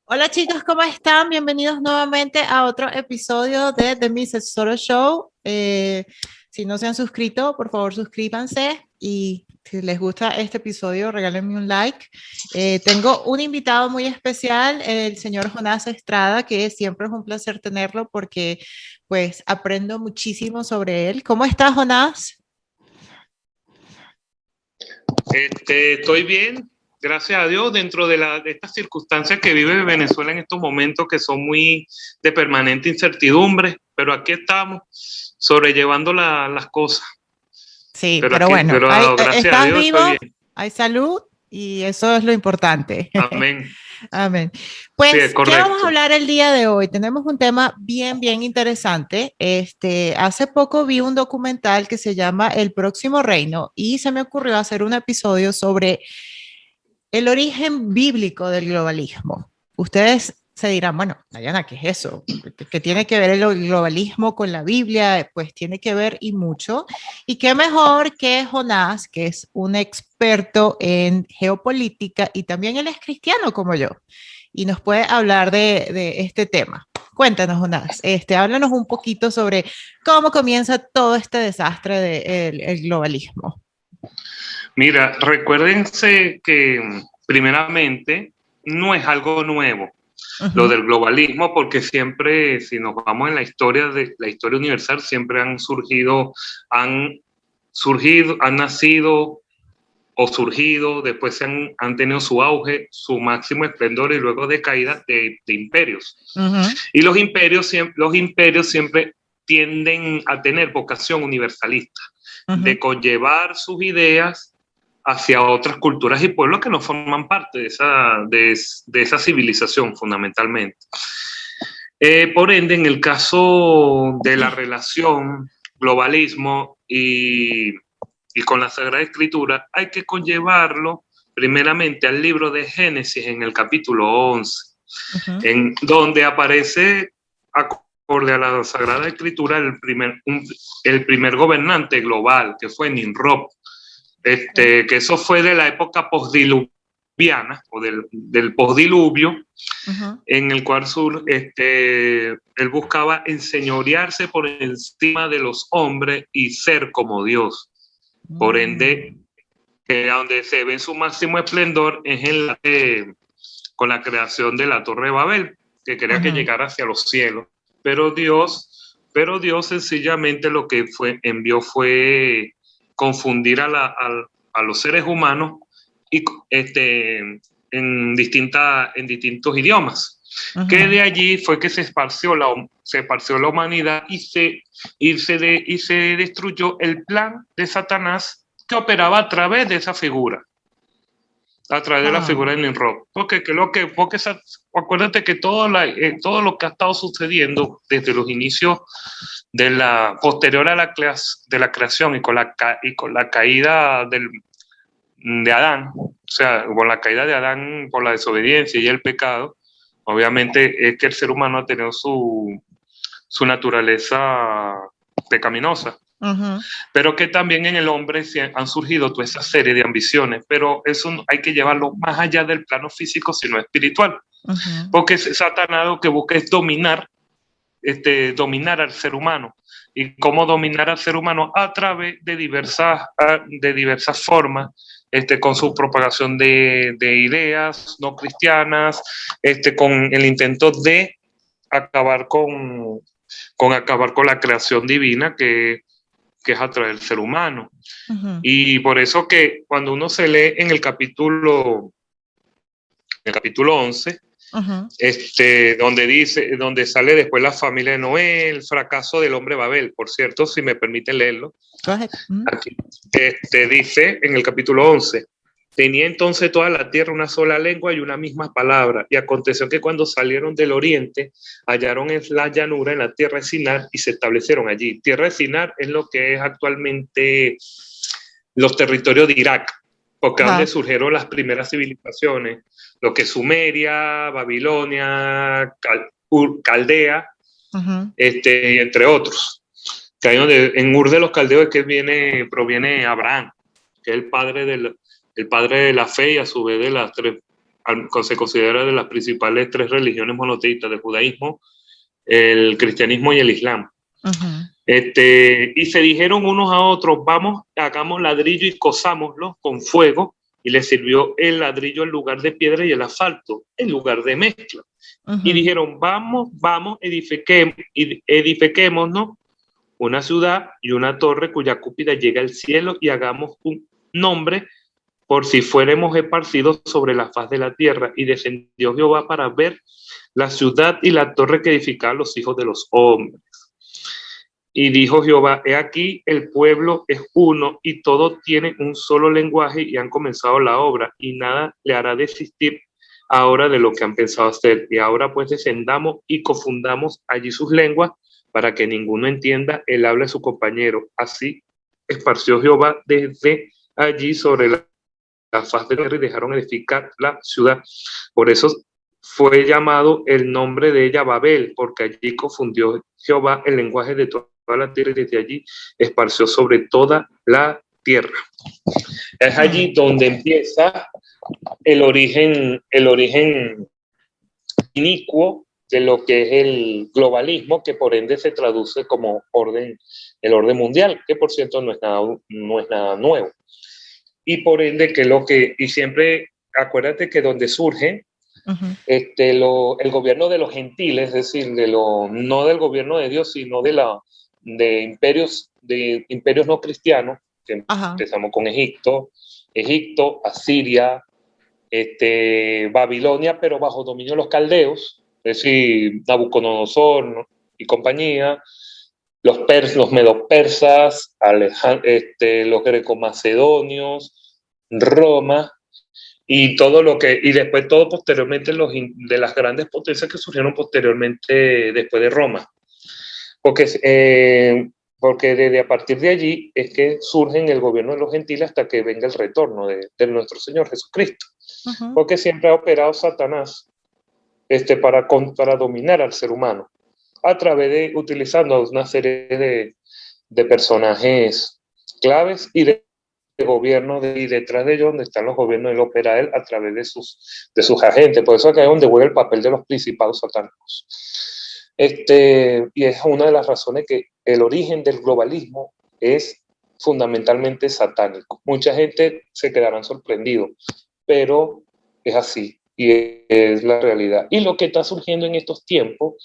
Hola chicos, ¿cómo están? Bienvenidos nuevamente a otro episodio de The Mrs. Soro Show. Si no se han suscrito, por favor suscríbanse y si les gusta este episodio, regálenme un like. Tengo un invitado muy especial, el señor Jonás Estrada, que siempre es un placer tenerlo porque pues aprendo muchísimo sobre él. ¿Cómo estás, Jonás? Estoy bien, gracias a Dios, dentro de estas circunstancias que vive Venezuela en estos momentos que son muy de permanente incertidumbre, pero aquí estamos sobrellevando las cosas. Sí, pero bueno, Gracias a estás Dios vivo, estoy bien. hay salud y eso es lo importante. Amén. Amén. Sí, es Pues, ¿qué vamos a correcto. hablar el día de hoy? Tenemos un tema bien interesante. Hace poco vi un documental que se llama El Próximo Reino y se me ocurrió hacer un episodio sobre el origen bíblico del globalismo. Ustedes se dirán, bueno, Dayana, ¿qué es eso? ¿Qué tiene que ver el globalismo con la Biblia? Pues tiene que ver y mucho. Y qué mejor que Jonás, que es un experto en geopolítica y también él es cristiano como yo, y nos puede hablar de este tema. Cuéntanos, Jonás, háblanos un poquito sobre cómo comienza todo este desastre del globalismo. Mira, recuérdense que primeramente no es algo nuevo lo del globalismo, porque siempre, si nos vamos en la historia de la historia universal, siempre han surgido, han nacido o surgido, después han tenido su auge, su máximo esplendor y luego de caída de imperios. Y los imperios siempre tienden a tener vocación universalista, de conllevar sus ideas hacia otras culturas y pueblos que no forman parte de esa civilización fundamentalmente. Por ende, en el caso de la relación globalismo y con la Sagrada Escritura, hay que conllevarlo primeramente al libro de Génesis en el capítulo 11, en donde aparece, acorde a la Sagrada Escritura, el primer gobernante global, que fue Nimrod, que eso fue de la época postdiluviana o del postdiluvio, en el cual él buscaba enseñorearse por encima de los hombres y ser como Dios. Por ende, donde se ve su máximo esplendor es con la creación de la Torre de Babel, que quería que llegara hacia los cielos. Pero Dios sencillamente lo que envió fue confundir a los seres humanos y, en distintos idiomas. Que de allí fue que se esparció la humanidad y se destruyó el plan de Satanás que operaba a través de esa figura, a través de la figura de Nimrod. Porque acuérdate que todo lo que ha estado sucediendo desde los inicios posterior a de la creación y con la caída de Adán, o sea, con la caída de Adán por la desobediencia y el pecado, obviamente es que el ser humano ha tenido su naturaleza pecaminosa. Pero que también en el hombre han surgido toda esa serie de ambiciones, pero eso hay que llevarlo más allá del plano físico, sino espiritual. Porque Satanás lo que busca es dominar al ser humano. ¿Y cómo dominar al ser humano? A través de diversas formas, con su propagación de ideas no cristianas, con el intento de acabar con la creación divina que es a través del ser humano. Y por eso que cuando uno se lee en el capítulo 11, donde sale después la familia de Noé, el fracaso del hombre Babel, por cierto, si me permiten leerlo. Aquí, dice en el capítulo 11, tenía entonces toda la tierra una sola lengua y una misma palabra, y aconteció que cuando salieron del oriente, hallaron en la llanura, en la tierra de Sinar, y se establecieron allí. Tierra de Sinar es lo que es actualmente los territorios de Irak. porque es donde surgieron las primeras civilizaciones, lo que es Sumeria, Babilonia, Caldea, entre otros. Que hay donde, en Ur de los Caldeos es que proviene Abraham, que es el padre de la fe y a su vez de las tres, se considera de las principales tres religiones monoteístas del judaísmo, el cristianismo y el islam. Y se dijeron unos a otros, vamos, hagamos ladrillo y cosámoslo con fuego, y les sirvió el ladrillo en lugar de piedra y el asfalto en lugar de mezcla. Y dijeron, vamos, edifiquémonos una ciudad y una torre cuya cúpula llega al cielo y hagamos un nombre por si fuéramos esparcidos sobre la faz de la tierra. Y descendió Jehová para ver la ciudad y la torre que edificaban los hijos de los hombres. Y dijo Jehová, he aquí el pueblo es uno y todos tienen un solo lenguaje y han comenzado la obra y nada le hará desistir ahora de lo que han pensado hacer. Y ahora pues descendamos y confundamos allí sus lenguas para que ninguno entienda el habla de su compañero. Así esparció Jehová desde allí sobre la faz de la tierra y dejaron edificar la ciudad. Por eso fue llamado el nombre de ella Babel, porque allí confundió Jehová el lenguaje de toda la tierra y desde allí esparció sobre toda la tierra. Es allí donde empieza el origen inicuo de lo que es el globalismo, que por ende se traduce como el orden mundial, que por cierto no es nada nuevo. Y por ende, y siempre acuérdate que donde surge el gobierno de los gentiles, es decir, no del gobierno de Dios, sino de imperios no cristianos, que empezamos con Egipto, Asiria, Babilonia, pero bajo dominio de los caldeos, es decir, Nabucodonosor y compañía, los medo-persas, los greco-macedonios, Roma, y después todo posteriormente de las grandes potencias que surgieron posteriormente después de Roma. Porque desde a partir de allí es que surgen el gobierno de los gentiles hasta que venga el retorno de nuestro Señor Jesucristo. Porque siempre ha operado Satanás para dominar al ser humano, utilizando una serie de personajes claves y de gobierno, y detrás de ellos donde están los gobiernos, él opera él a través de sus agentes. Por eso acá es donde juega el papel de los principados satánicos. Y es una de las razones que el origen del globalismo es fundamentalmente satánico. Mucha gente se quedarán sorprendidos, pero es así y es la realidad. Y lo que está surgiendo en estos tiempos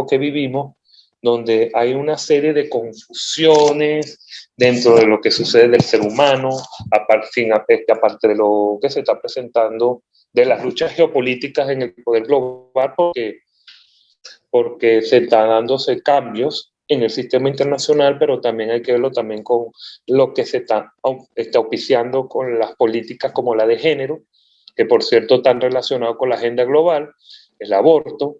que vivimos, donde hay una serie de confusiones dentro de lo que sucede del ser humano, aparte de lo que se está presentando de las luchas geopolíticas en el poder global, porque se están dándose cambios en el sistema internacional, pero también hay que verlo también con lo que se está auspiciando con las políticas como la de género, que por cierto están relacionados con la agenda global, el aborto,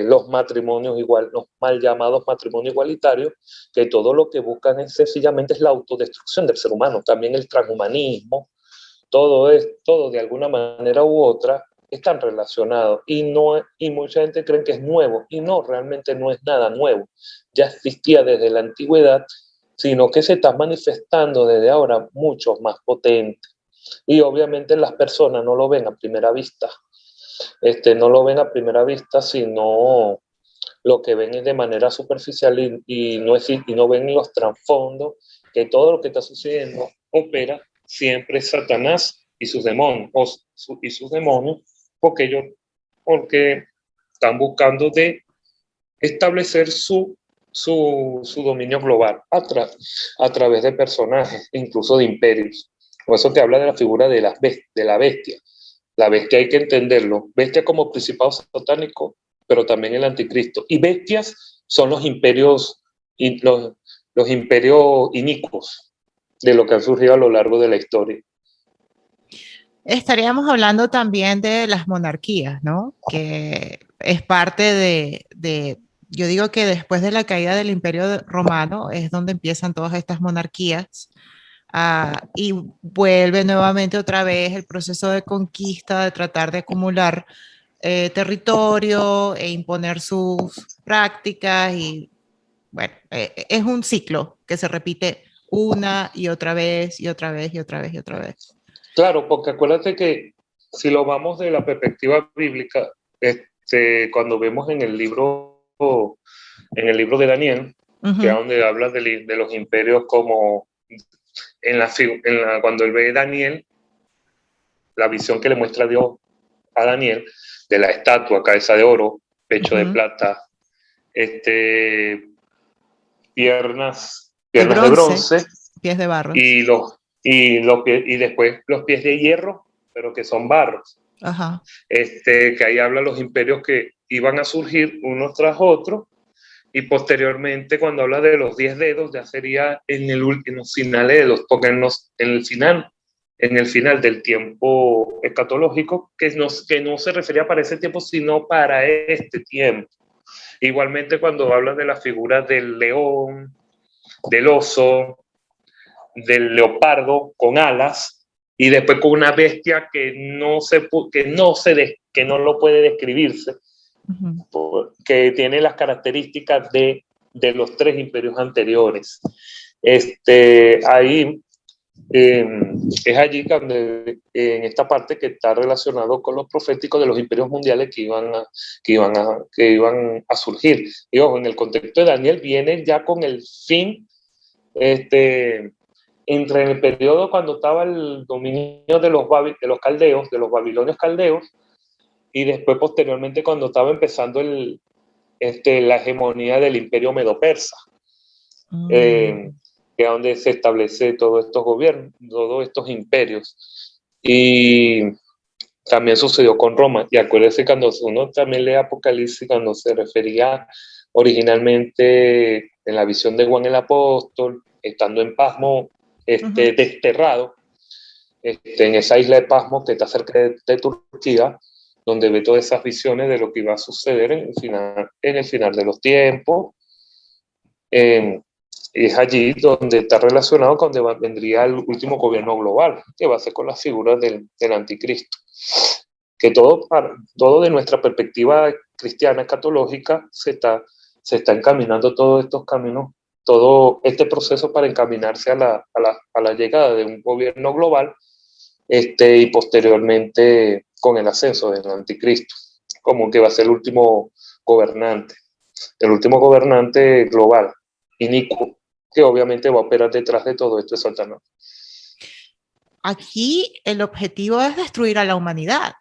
los matrimonios los mal llamados matrimonios igualitarios, que todo lo que buscan es sencillamente la autodestrucción del ser humano, también el transhumanismo, todo de alguna manera u otra están relacionados y mucha gente cree que es nuevo y no, realmente no es nada nuevo, ya existía desde la antigüedad, sino que se está manifestando desde ahora mucho más potente. Y obviamente las personas no lo ven a primera vista, sino lo que ven es de manera superficial y no ven los trasfondos, que todo lo que está sucediendo opera siempre Satanás y sus demonios, porque están buscando de establecer su dominio global a través de personajes, incluso de imperios. Por eso te habla de la figura de la bestia. La bestia hay que entenderlo. Bestia como principado satánico, pero también el anticristo. Y bestias son los imperios inicuos de lo que han surgido a lo largo de la historia. Estaríamos hablando también de las monarquías, ¿no? Que es parte de Yo digo que después de la caída del Imperio Romano es donde empiezan todas estas monarquías. Y vuelve nuevamente otra vez el proceso de conquista, de tratar de acumular territorio e imponer sus prácticas. Y bueno, es un ciclo que se repite una y otra vez y otra vez y otra vez y otra vez. Claro, porque acuérdate que si lo vamos de la perspectiva bíblica, cuando vemos en el libro de Daniel, que es donde habla de los imperios como cuando él ve Daniel, la visión que le muestra Dios a Daniel de la estatua, cabeza de oro, pecho de plata, piernas de bronce, pies de barro. Y después los pies de hierro, pero que son barros. Ajá. Que ahí habla los imperios que iban a surgir unos tras otros, y posteriormente cuando habla de los 10 dedos ya sería en los finales de los, porque en el final del tiempo escatológico, que no se refería para ese tiempo, sino para este tiempo. Igualmente cuando habla de la figura del león, del oso, del leopardo con alas, y después con una bestia que no lo puede describirse, que tiene las características de los 3 imperios anteriores. Ahí es allí donde, en esta parte que está relacionado con los proféticos de los imperios mundiales que iban a surgir. Y ojo, en el contexto de Daniel viene ya con el fin, entre el periodo cuando estaba el dominio de los caldeos, de los babilonios caldeos, y después posteriormente cuando estaba empezando la hegemonía del imperio medo-persa, que es donde se establece todos estos gobiernos, todos estos imperios. Y también sucedió con Roma. Y acuérdense cuando uno también lee Apocalipsis, cuando se refería originalmente en la visión de Juan el Apóstol, estando en Pasmo, desterrado, en esa isla de Pasmo que está cerca de Turquía, donde ve todas esas visiones de lo que iba a suceder en el final de los tiempos. Y es allí donde está relacionado con donde vendría el último gobierno global, que va a ser con las figuras del anticristo. Que todo de nuestra perspectiva cristiana, escatológica, se está encaminando todos estos caminos, todo este proceso para encaminarse a la llegada de un gobierno global, y posteriormente con el ascenso del anticristo, como que va a ser el último gobernante global, inicuo, que obviamente va a operar detrás de todo esto de Satanás. Aquí el objetivo es destruir a la humanidad.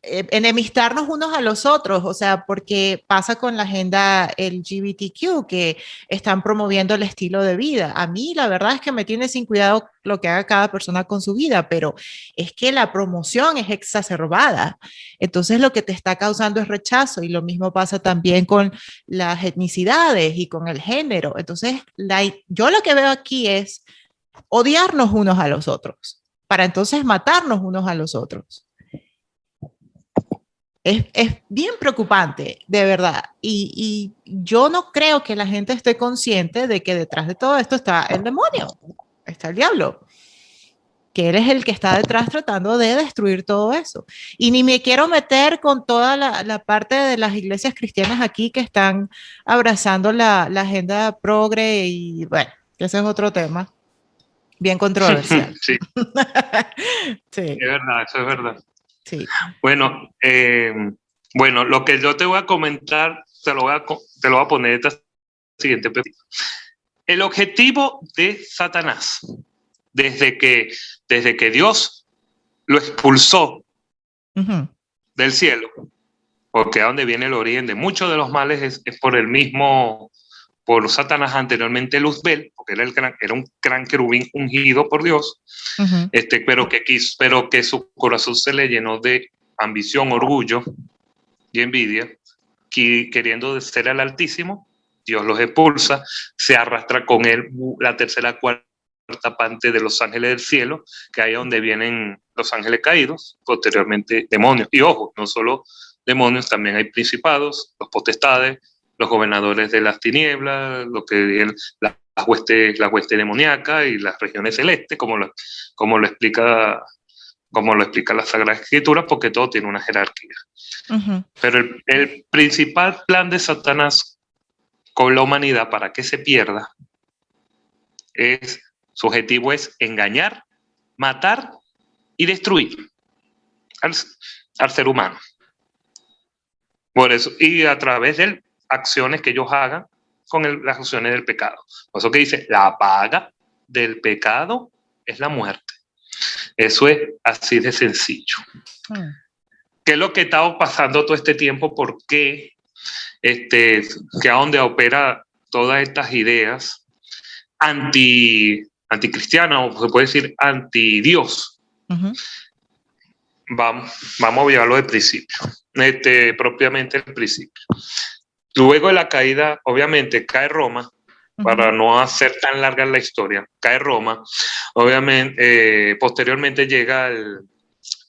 Enemistarnos unos a los otros, o sea, porque pasa con la agenda LGBTQ, que están promoviendo el estilo de vida. A mí la verdad es que me tiene sin cuidado lo que haga cada persona con su vida, pero es que la promoción es exacerbada. Entonces lo que te está causando es rechazo, y lo mismo pasa también con las etnicidades y con el género. Entonces yo lo que veo aquí es odiarnos unos a los otros, para entonces matarnos unos a los otros. Es bien preocupante, de verdad. Y yo no creo que la gente esté consciente de que detrás de todo esto está el demonio, está el diablo, que él es el que está detrás tratando de destruir todo eso. Y ni me quiero meter con toda la parte de las iglesias cristianas aquí que están abrazando la agenda progre, y bueno, ese es otro tema bien controversial. Sí. Sí. Es verdad, eso es verdad. Sí. Bueno, lo que yo te voy a comentar, te lo voy a poner esta siguiente perspectiva. El objetivo de Satanás, desde que Dios lo expulsó del cielo, porque a donde viene el origen de muchos de los males es por Satanás, anteriormente Luzbel, porque era un gran querubín ungido por Dios, pero que su corazón se le llenó de ambición, orgullo y envidia, queriendo ser el Altísimo. Dios los expulsa, se arrastra con él la tercera cuarta parte de los ángeles del cielo, que ahí es donde vienen los ángeles caídos, posteriormente demonios. Y ojo, no solo demonios, también hay principados, los potestades, los gobernadores de las tinieblas, lo que las huestes demoníacas y las regiones celestes, como lo explica la Sagrada Escritura, porque todo tiene una jerarquía. Pero el principal plan de Satanás con la humanidad para que se pierda su objetivo es engañar, matar y destruir al ser humano. Por eso, y a través de acciones que ellos hagan con las acciones del pecado. Por eso que dice, la paga del pecado es la muerte. Eso es así de sencillo. ¿Qué es lo que estaba pasando todo este tiempo? ¿Por qué? Que a donde opera todas estas ideas anticristianas, o se puede decir anti-Dios. Vamos a llevarlo de principio. Propiamente el principio. Luego de la caída, obviamente, cae Roma, para no hacer tan larga la historia, cae Roma, obviamente, posteriormente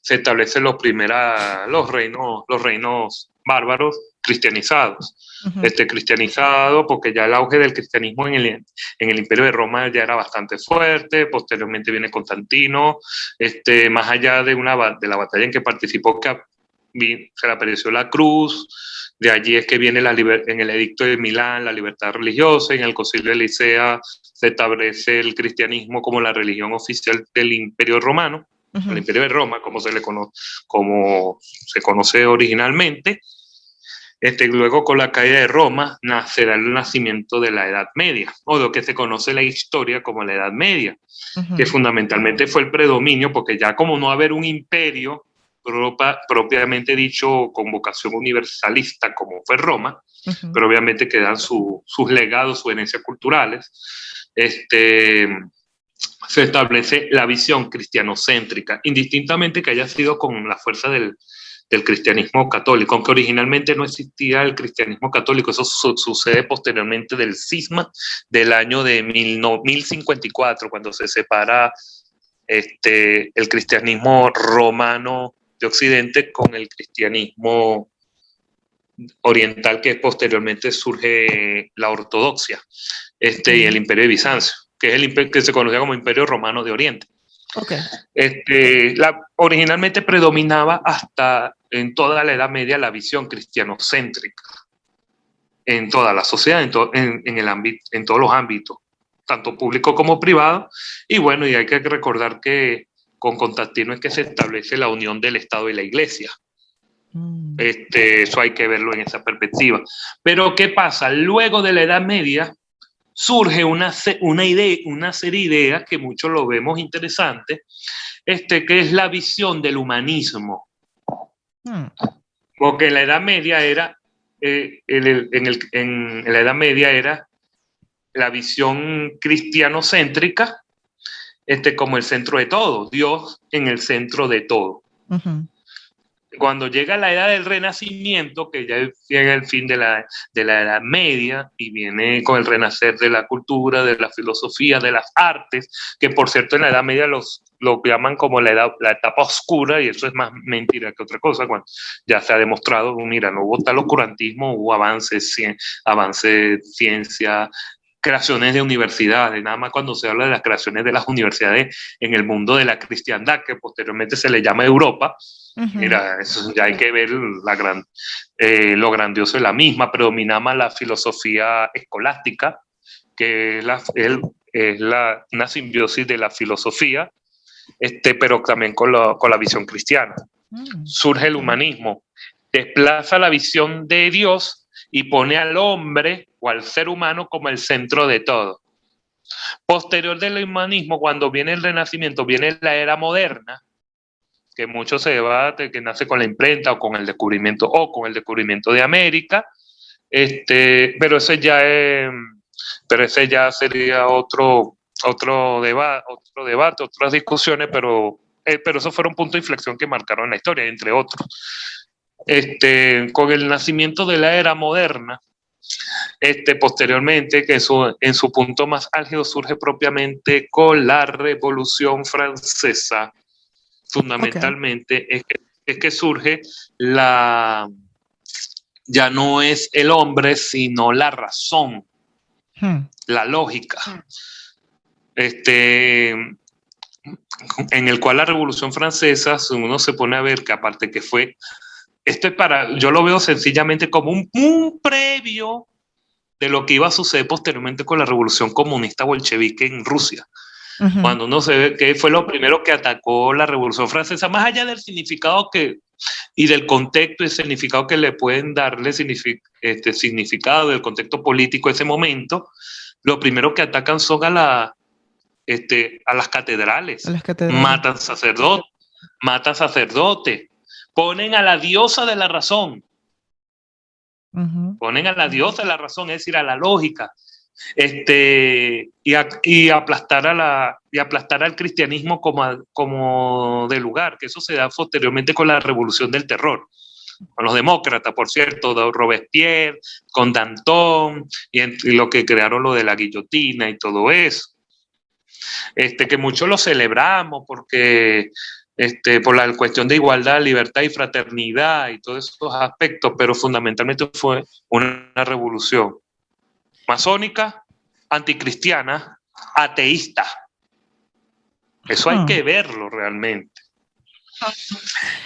se establecen los reinos bárbaros cristianizados. Cristianizado, porque ya el auge del cristianismo en el Imperio de Roma ya era bastante fuerte. Posteriormente viene Constantino, más allá de la batalla en que participó, que se le apareció la cruz. De allí es que viene en el Edicto de Milán la libertad religiosa. En el Concilio de Nicea se establece el cristianismo como la religión oficial del Imperio Romano, el Imperio de Roma, como se conoce originalmente. Luego, con la caída de Roma, nacerá el nacimiento de la Edad Media, o lo que se conoce en la historia como la Edad Media, que fundamentalmente fue el predominio, porque ya como no haber un imperio propiamente dicho con vocación universalista como fue Roma, pero obviamente quedan sus legados, sus herencias culturales, se establece la visión cristianocéntrica, indistintamente que haya sido con la fuerza del cristianismo católico, aunque originalmente no existía el cristianismo católico. Eso sucede posteriormente del cisma del año de 1054, cuando se separa el cristianismo romano de Occidente con el cristianismo oriental, que posteriormente surge la ortodoxia, y el Imperio de Bizancio, que es el imperio que se conocía como Imperio Romano de Oriente. Originalmente predominaba hasta en toda la Edad Media la visión cristianocéntrica en toda la sociedad, en todos los ámbitos, tanto público como privado. Y bueno, y hay que recordar que con Constantino es que se establece la unión del Estado y la Iglesia. Eso hay que verlo en esa perspectiva. Pero ¿qué pasa? Luego de la Edad Media surge una serie de ideas que muchos lo vemos interesantes, que es la visión del humanismo. Porque en la Edad Media era, en la Edad Media era la visión cristianocéntrica, como el centro de todo, Dios en el centro de todo. Cuando llega la edad del Renacimiento, que ya llega el fin de la Edad Media y viene con el renacer de la cultura, de la filosofía, de las artes, que por cierto en la Edad Media lo llaman como la etapa oscura, y eso es más mentira que otra cosa, cuando ya se ha demostrado, mira, no hubo tal oscurantismo, hubo avances, ciencia, creaciones de universidades. Nada más cuando se habla de las creaciones de las universidades en el mundo de la cristiandad, que posteriormente se le llama Europa, mira, eso ya hay que ver lo grandioso de la misma. Predominaba la filosofía escolástica, que es una simbiosis de la filosofía, pero también con la visión cristiana. Surge el humanismo, desplaza la visión de Dios y pone al hombre o al ser humano como el centro de todo. Posterior del humanismo, cuando viene el Renacimiento, viene la era moderna, que mucho se debate, que nace con la imprenta o con el descubrimiento de América, pero ese ya sería otro debate, otras discusiones, pero esos fueron puntos de inflexión que marcaron la historia, entre otros. Con el nacimiento de la era moderna, posteriormente, que en su punto más álgido surge propiamente con la Revolución Francesa, fundamentalmente es que surge la ya no es el hombre, sino la razón, la lógica. En el cual la Revolución Francesa, uno se pone a ver que aparte que fue, yo lo veo sencillamente como un previo de lo que iba a suceder posteriormente con la Revolución Comunista Bolchevique en Rusia. Cuando uno se ve que fue lo primero que atacó la Revolución Francesa, más allá del significado y del contexto y significado que le pueden darle significado del contexto político de ese momento, lo primero que atacan son a las catedrales. Matan sacerdotes, ponen a la diosa de la razón, ponen a la diosa de la razón, es decir, a la lógica, y aplastar al cristianismo como de lugar, que eso se da posteriormente con la Revolución del Terror, con los demócratas, por cierto, de Robespierre, con Danton, y lo que crearon lo de la guillotina y todo eso. Que muchos lo celebramos porque por la cuestión de igualdad, libertad y fraternidad y todos esos aspectos, pero fundamentalmente fue una revolución masónica, anticristiana, ateísta. Eso hay que verlo realmente.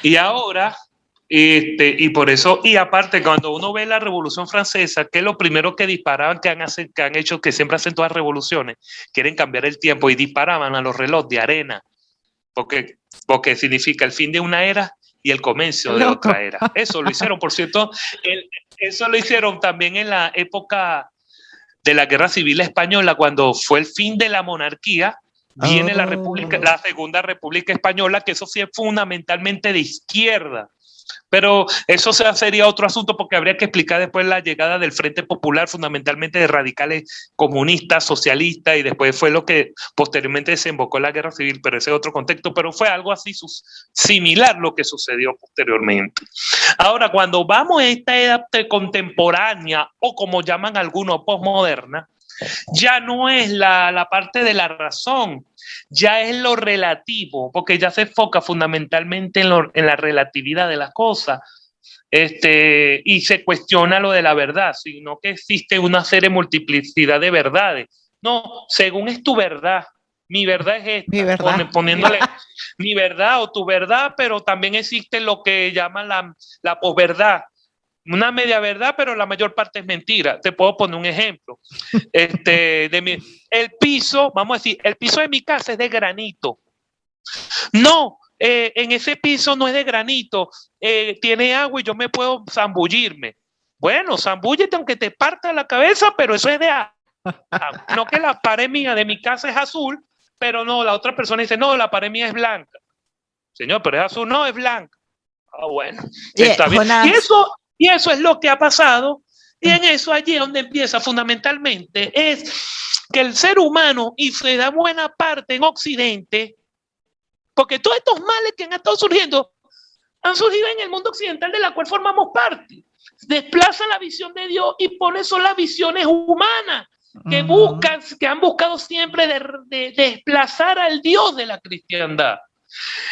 Y ahora, y por eso, y aparte, cuando uno ve la Revolución Francesa, que es lo primero que disparaban, que han hecho, que siempre hacen todas las revoluciones, quieren cambiar el tiempo y disparaban a los relojes de arena, porque significa el fin de una era y el comienzo de otra era. Eso lo hicieron, por cierto, eso lo hicieron también en la época de la Guerra Civil Española, cuando fue el fin de la monarquía. Viene la Segunda República Española, que eso sí es fundamentalmente de izquierda. Pero eso sería otro asunto, porque habría que explicar después la llegada del Frente Popular, fundamentalmente de radicales comunistas, socialistas, y después fue lo que posteriormente desembocó en la Guerra Civil, pero ese es otro contexto, pero fue algo así similar lo que sucedió posteriormente. Ahora, cuando vamos a esta edad contemporánea, o como llaman algunos, posmoderna, ya no es la parte de la razón, ya es lo relativo, porque ya se enfoca fundamentalmente en la relatividad de las cosas, y se cuestiona lo de la verdad, sino que existe una serie de multiplicidad de verdades. No, según es tu verdad, mi verdad es esta, mi verdad. Poniéndole mi verdad o tu verdad, pero también existe lo que llaman la posverdad. Una media verdad, pero la mayor parte es mentira. Te puedo poner un ejemplo. El piso, vamos a decir, el piso de mi casa es de granito. No, en ese piso no es de granito, tiene agua y yo me puedo zambullirme. Bueno, zambúllete aunque te parta la cabeza, pero eso es de agua. No que la pared mía de mi casa es azul, pero no, la otra persona dice, no, la pared mía es blanca. Señor, pero es azul, no, es blanca. Ah, bueno, está bien. Y eso es lo que ha pasado, y en eso allí es donde empieza fundamentalmente, es que el ser humano, y se da buena parte en Occidente, porque todos estos males que han estado surgiendo, han surgido en el mundo occidental de la cual formamos parte. Desplaza la visión de Dios y pone son las visiones humanas, que han buscado siempre de desplazar al Dios de la cristiandad.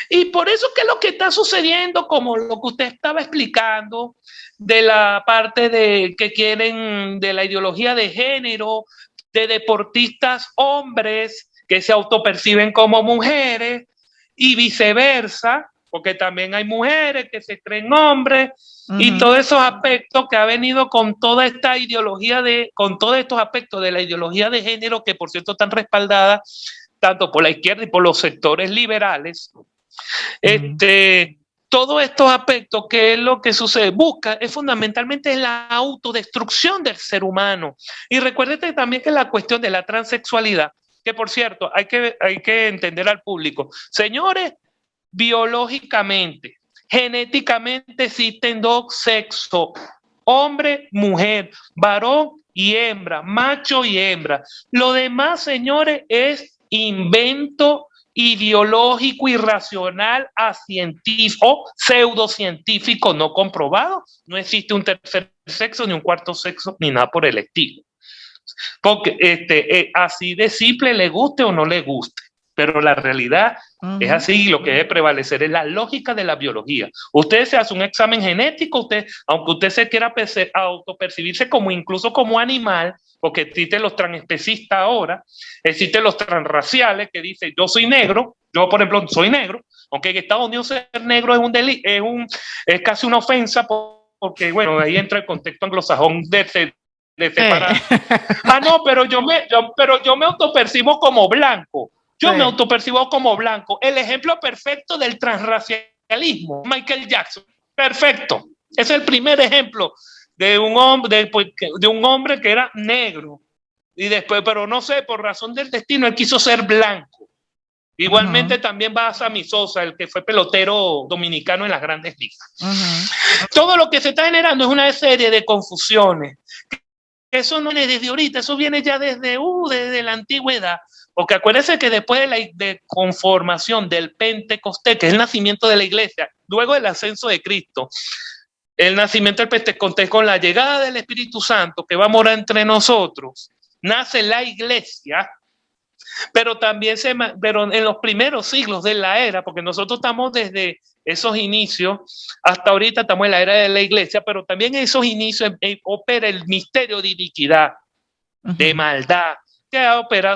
Y por eso que lo que está sucediendo, como lo que usted estaba explicando, de la parte que quieren, de la ideología de género, de deportistas hombres que se autoperciben como mujeres y viceversa, porque también hay mujeres que se creen hombres, y todos esos aspectos que ha venido con toda esta ideología con todos estos aspectos de la ideología de género, que por cierto están respaldadas tanto por la izquierda y por los sectores liberales. Todos estos aspectos, que es lo que sucede, es fundamentalmente la autodestrucción del ser humano. Y recuérdate también que la cuestión de la transexualidad, que por cierto, hay que entender al público. Señores, biológicamente, genéticamente existen dos sexos, hombre, mujer, varón y hembra, macho y hembra. Lo demás, señores, es invento ideológico, irracional, científico, pseudocientífico no comprobado. No existe un tercer sexo, ni un cuarto sexo, ni nada por el estilo. Porque así de simple, le guste o no le guste. pero la realidad es así, y lo que debe prevalecer es la lógica de la biología. Usted se hace un examen genético, aunque usted se quiera autopercibirse como incluso como animal, porque existen los transespecistas ahora, existen los transraciales que dicen yo soy negro, yo por ejemplo soy negro, aunque en Estados Unidos ser negro es casi una ofensa, porque bueno, ahí entra el contexto anglosajón de separar. No, pero yo me autopercibo como blanco. Yo me autopercibo como blanco. El ejemplo perfecto del transracialismo, Michael Jackson. Perfecto. Es el primer ejemplo de un hombre que era negro. Y después, pero no sé, por razón del destino, él quiso ser blanco. Igualmente también va a Sammy Sosa, el que fue pelotero dominicano en las Grandes Ligas. Todo lo que se está generando es una serie de confusiones. Eso no viene desde ahorita, eso viene ya desde la antigüedad. Porque acuérdense que después de la conformación del Pentecostés, que es el nacimiento de la iglesia, luego del ascenso de Cristo, el nacimiento del Pentecostés con la llegada del Espíritu Santo que va a morar entre nosotros, nace la iglesia, pero también pero en los primeros siglos de la era, porque nosotros estamos desde esos inicios hasta ahorita estamos en la era de la iglesia, pero también en esos inicios opera el misterio de iniquidad, de maldad, que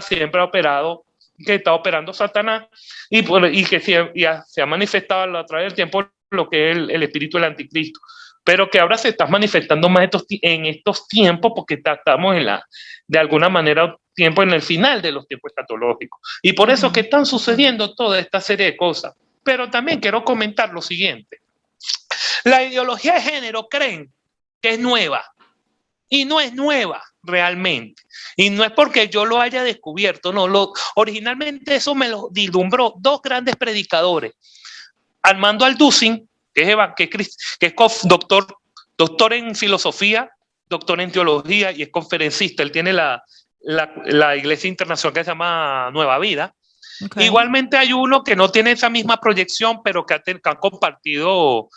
siempre ha operado, que está operando Satanás y que se ha manifestado a través del tiempo lo que es el espíritu del anticristo, pero que ahora se está manifestando más en estos tiempos porque estamos de alguna manera tiempo en el final de los tiempos escatológicos, y por eso que están sucediendo toda esta serie de cosas. Pero también quiero comentar lo siguiente: la ideología de género creen que es nueva, y no es nueva realmente, y no es porque yo lo haya descubierto, no, originalmente eso me lo vislumbró dos grandes predicadores, Armando Alducin, que es doctor en filosofía, doctor en teología y es conferencista. Él tiene la iglesia internacional que se llama Nueva Vida. Okay. Igualmente hay uno que no tiene esa misma proyección, pero que ha compartido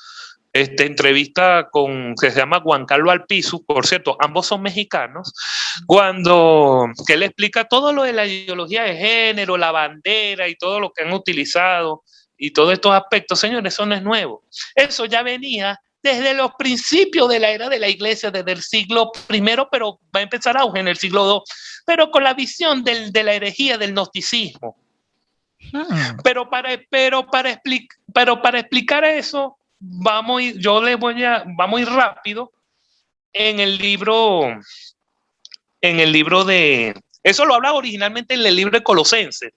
entrevista que se llama Juan Carlos Alpizu, por cierto, ambos son mexicanos, que él explica todo lo de la ideología de género, la bandera y todo lo que han utilizado y todos estos aspectos. Señores, eso no es nuevo. Eso ya venía desde los principios de la era de la iglesia, desde el siglo I, pero va a empezar auge en el siglo II, pero con la visión de la herejía del gnosticismo. Pero para explicar eso, vamos a ir rápido en el libro de... Eso lo habla originalmente en el libro de Colosenses,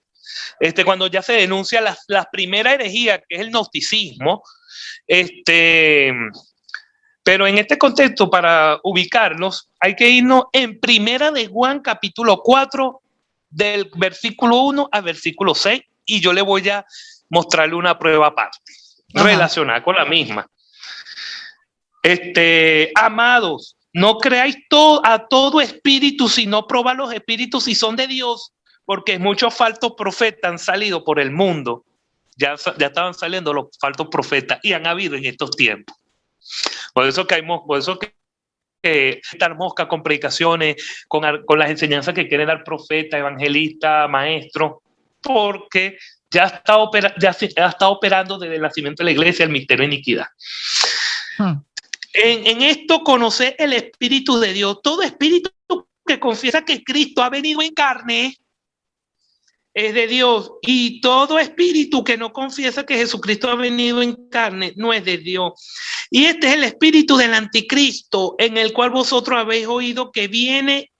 cuando ya se denuncia la primera herejía, que es el gnosticismo. Pero en este contexto, para ubicarnos, hay que irnos en Primera de Juan, capítulo 4, del versículo 1 al versículo 6, y yo le voy a mostrarle una prueba aparte, relacionada con la misma. Amados, no creáis a todo espíritu, sino probad los espíritus si son de Dios, porque muchos falsos profetas han salido por el mundo. Ya estaban saliendo los falsos profetas y han habido en estos tiempos. Por eso que estar mosca con predicaciones, con las enseñanzas que quieren dar profeta, evangelista, maestro, porque ya está operando desde el nacimiento de la iglesia el misterio de iniquidad. En esto conocer el Espíritu de Dios. Todo espíritu que confiesa que Cristo ha venido en carne es de Dios, y todo espíritu que no confiesa que Jesucristo ha venido en carne no es de Dios. Y este es el espíritu del anticristo, en el cual vosotros habéis oído que viene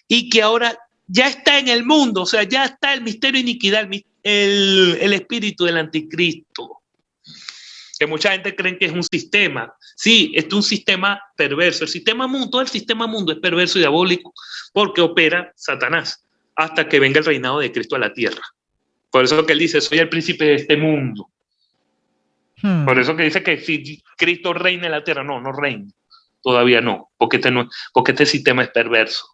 y que ahora ya está en el mundo. O sea, ya está el misterio de iniquidad, el espíritu del anticristo, que mucha gente cree que es un sistema. Sí, es un sistema perverso. Todo el sistema mundo es perverso y diabólico porque opera Satanás hasta que venga el reinado de Cristo a la tierra. Por eso que él dice, soy el príncipe de este mundo. Por eso que dice que si Cristo reina en la tierra, no reina. Todavía no, porque este sistema es perverso.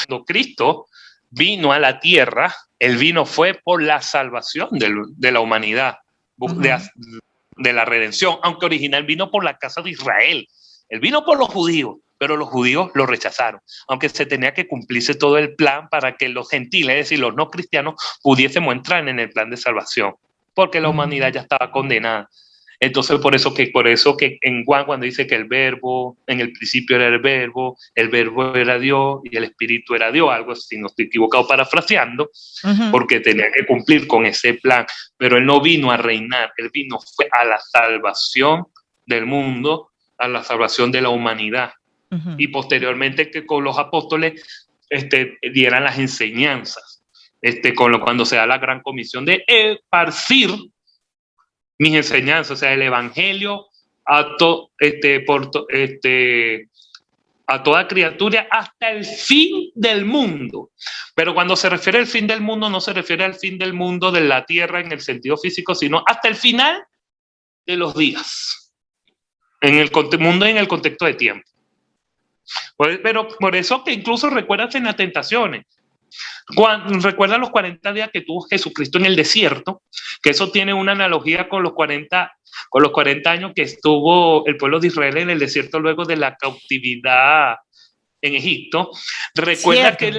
Cuando Cristo vino a la tierra, él fue por la salvación de la humanidad, de la redención, aunque original vino por la casa de Israel. Él vino por los judíos, pero los judíos lo rechazaron, aunque se tenía que cumplirse todo el plan para que los gentiles, es decir, los no cristianos, pudiésemos entrar en el plan de salvación, porque la humanidad ya estaba condenada. Entonces, por eso que en Juan, cuando dice que el verbo, en el principio era el verbo era Dios y el Espíritu era Dios, algo así, no estoy equivocado parafraseando, porque tenía que cumplir con ese plan, pero él no vino a reinar, él vino fue a la salvación del mundo, a la salvación de la humanidad, y posteriormente que con los apóstoles dieran las enseñanzas, cuando se da la gran comisión de esparcir mis enseñanzas, o sea, el evangelio a toda criatura hasta el fin del mundo. Pero cuando se refiere al fin del mundo, no se refiere al fin del mundo de la tierra en el sentido físico, sino hasta el final de los días, en el mundo en el contexto de tiempo. Pero por eso que incluso recuerdas en las tentaciones, recuerda los 40 días que tuvo Jesucristo en el desierto, que eso tiene una analogía con los 40 años que estuvo el pueblo de Israel en el desierto luego de la cautividad en Egipto. Recuerda que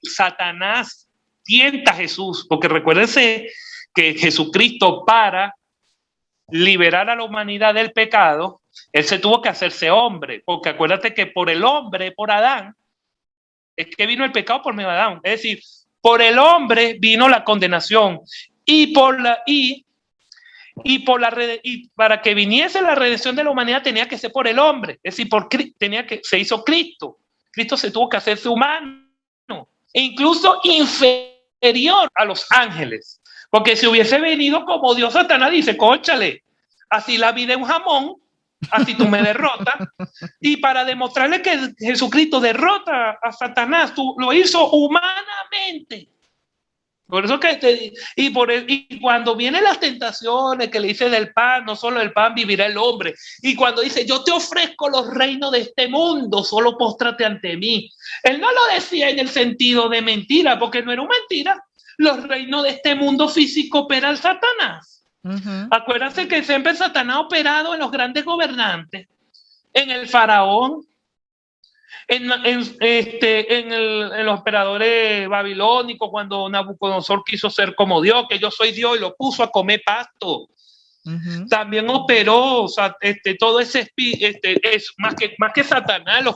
Satanás tienta a Jesús, porque recuérdense que Jesucristo, para liberar a la humanidad del pecado, él se tuvo que hacerse hombre, porque acuérdate que por el hombre, por Adán, es que vino el pecado por medio de Adán. Es decir, por el hombre vino la condenación y para que viniese la redención de la humanidad tenía que ser por el hombre. Es decir, se hizo Cristo. Cristo se tuvo que hacerse humano e incluso inferior a los ángeles. Porque si hubiese venido como Dios, Satanás dice, cónchale, así la vida es un jamón, así tú me derrotas. Y para demostrarle que Jesucristo derrota a Satanás, tú lo hizo humanamente. Por eso y cuando vienen las tentaciones que le dice del pan, no solo del pan vivirá el hombre. Y cuando dice, yo te ofrezco los reinos de este mundo, solo póstrate ante mí. Él no lo decía en el sentido de mentira, porque no era una mentira. Los reinos de este mundo físico opera el Satanás. Acuérdense que siempre Satanás ha operado en los grandes gobernantes, en el faraón, en los operadores babilónicos, cuando Nabucodonosor quiso ser como Dios, que yo soy Dios, y lo puso a comer pasto. También operó, o sea, todo ese es más que Satanás, los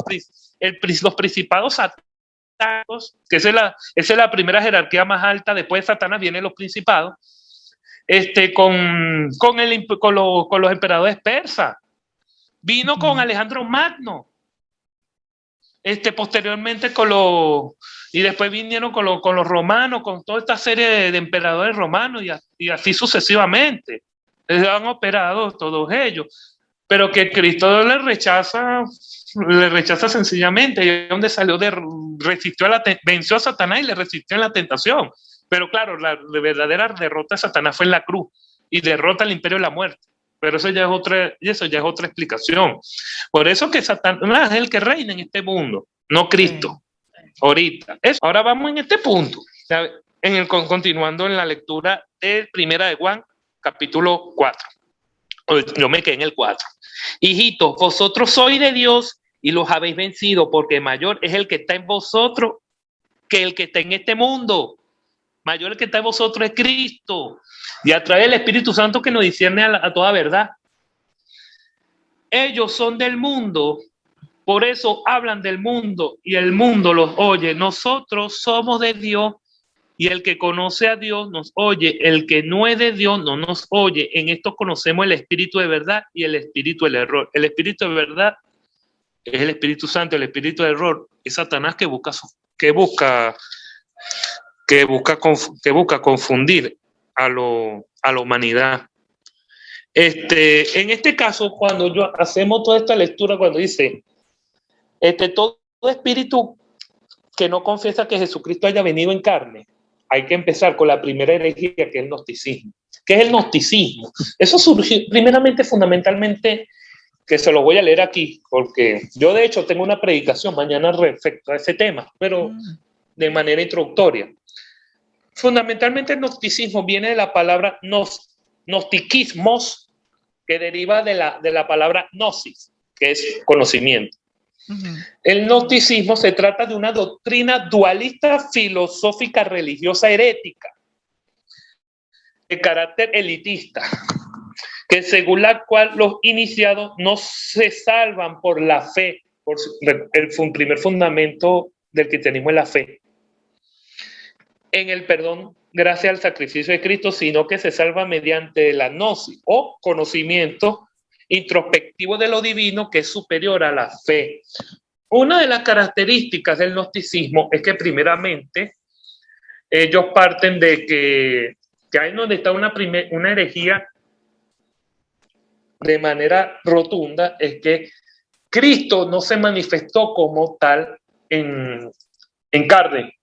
principados satánicos, que esa es la primera jerarquía más alta. Después de Satanás vienen los principados, con los emperadores persas. Vino con Alejandro Magno, posteriormente y después vinieron con los romanos, con toda esta serie de emperadores romanos, y así sucesivamente. Han operado todos ellos, pero que Cristo le rechaza sencillamente, y es donde salió venció a Satanás y le resistió en la tentación. Pero claro, la verdadera derrota de Satanás fue en la cruz, y derrota al imperio de la muerte. Pero eso ya es otra explicación. Por eso que Satanás es el que reina en este mundo, no Cristo. Ahorita. Ahora vamos en este punto, continuando en la lectura de Primera de Juan, capítulo 4. Yo me quedé en el 4. Hijitos, vosotros sois de Dios y los habéis vencido, porque mayor es el que está en vosotros que el que está en este mundo. Mayor el que está en vosotros es Cristo, y a través del Espíritu Santo que nos discierne a toda verdad. Ellos son del mundo, por eso hablan del mundo, y el mundo los oye. Nosotros somos de Dios, y el que conoce a Dios nos oye. El que no es de Dios no nos oye. En esto conocemos el espíritu de verdad y el espíritu del error. El espíritu de verdad es el Espíritu Santo, el espíritu del error es Satanás, que busca confundir a la humanidad. En este caso, cuando hacemos toda esta lectura, cuando dice todo espíritu que no confiesa que Jesucristo haya venido en carne, hay que empezar con la primera herejía, que es el gnosticismo. ¿Qué es el gnosticismo? Eso surgió primeramente, fundamentalmente, que se lo voy a leer aquí, porque yo de hecho tengo una predicación mañana respecto a ese tema, pero de manera introductoria. Fundamentalmente el gnosticismo viene de la palabra gnostiquismos, que deriva de la palabra gnosis, que es conocimiento. El gnosticismo se trata de una doctrina dualista filosófica religiosa herética de carácter elitista, que según la cual los iniciados no se salvan por la fe, por el primer fundamento del cristianismo es la fe, en el perdón gracias al sacrificio de Cristo, sino que se salva mediante la gnosis o conocimiento introspectivo de lo divino que es superior a la fe. Una de las características del gnosticismo es que primeramente ellos parten de que ahí donde está una herejía de manera rotunda, es que Cristo no se manifestó como tal en carne,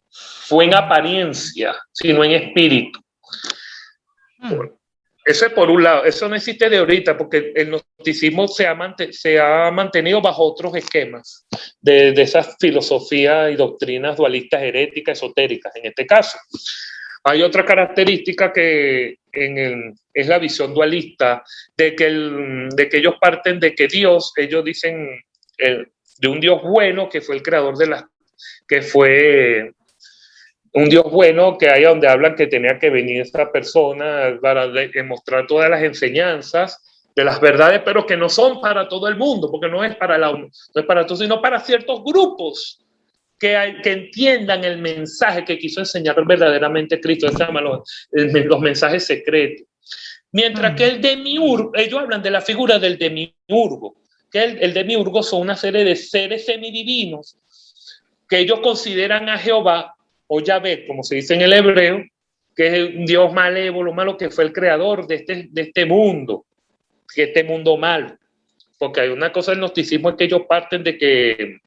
fue en apariencia, sino en espíritu. Eso es por un lado, eso no existe de ahorita, porque el gnosticismo se ha mantenido bajo otros esquemas de esas filosofías y doctrinas dualistas, heréticas, esotéricas, en este caso. Hay otra característica que es la visión dualista, de que ellos parten de que Dios, ellos dicen de un Dios bueno que fue el creador que fue un Dios bueno, que hay donde hablan que tenía que venir esta persona para demostrar todas las enseñanzas de las verdades, pero que no son para todo el mundo, porque no es para todos, sino para ciertos grupos que entiendan el mensaje que quiso enseñar verdaderamente Cristo. Se llaman los mensajes secretos. Mientras que el demiurgo, ellos hablan de la figura del demiurgo, que el demiurgo son una serie de seres semidivinos que ellos consideran a Jehová o Yahvé, como se dice en el hebreo, que es un Dios malévolo, malo, que fue el creador de este mundo, malo. Porque hay una cosa del gnosticismo, es que ellos parten de que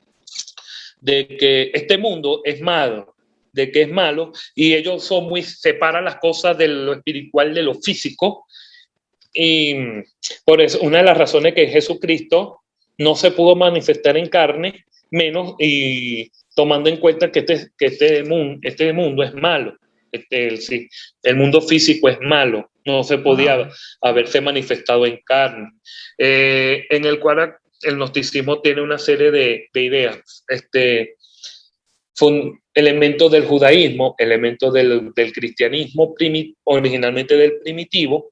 este mundo es malo, de que es malo, y ellos separan las cosas de lo espiritual de lo físico. Y por eso, una de las razones que Jesucristo no se pudo manifestar en carne, menos y tomando en cuenta que este mundo es malo. El mundo físico es malo, no se podía haberse manifestado en carne. En el cual el gnosticismo tiene una serie de ideas, elementos del judaísmo, elementos del cristianismo, originalmente del primitivo,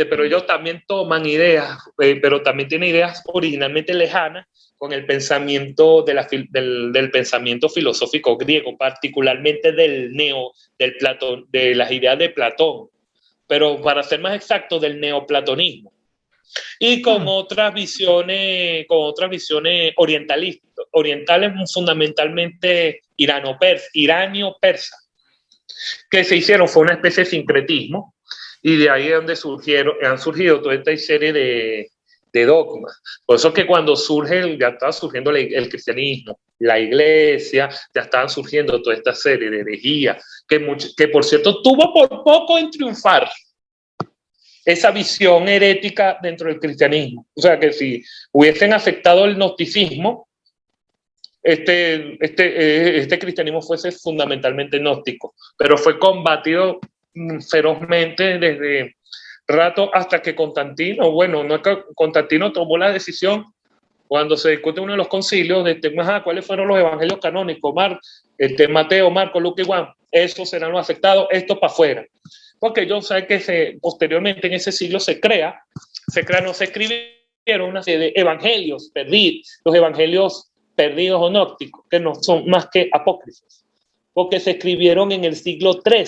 pero ellos también toman ideas, pero también tienen ideas originalmente lejanas con el pensamiento del pensamiento filosófico griego, particularmente del Platón, de las ideas de Platón, pero para ser más exacto, del neoplatonismo. Y con otras visiones orientales, fundamentalmente iranio-persa, que se hicieron, fue una especie de sincretismo, y de ahí es donde han surgido toda esta serie de dogmas. Por eso que cuando ya estaba surgiendo el cristianismo, la iglesia, ya estaban surgiendo toda esta serie de herejías, que por cierto tuvo por poco en triunfar esa visión herética dentro del cristianismo. O sea, que si hubiesen aceptado el gnosticismo, este cristianismo fuese fundamentalmente gnóstico, pero fue combatido ferozmente desde rato hasta que Constantino tomó la decisión cuando se discute uno de los concilios de cuáles fueron los evangelios canónicos, Mateo, Marcos, Lucas y Juan, esos serán los aceptados, esto para afuera. Porque yo sé que posteriormente en ese siglo se escribieron una serie de evangelios perdidos, los evangelios perdidos o gnósticos, que no son más que apócrifos, porque se escribieron en el siglo III.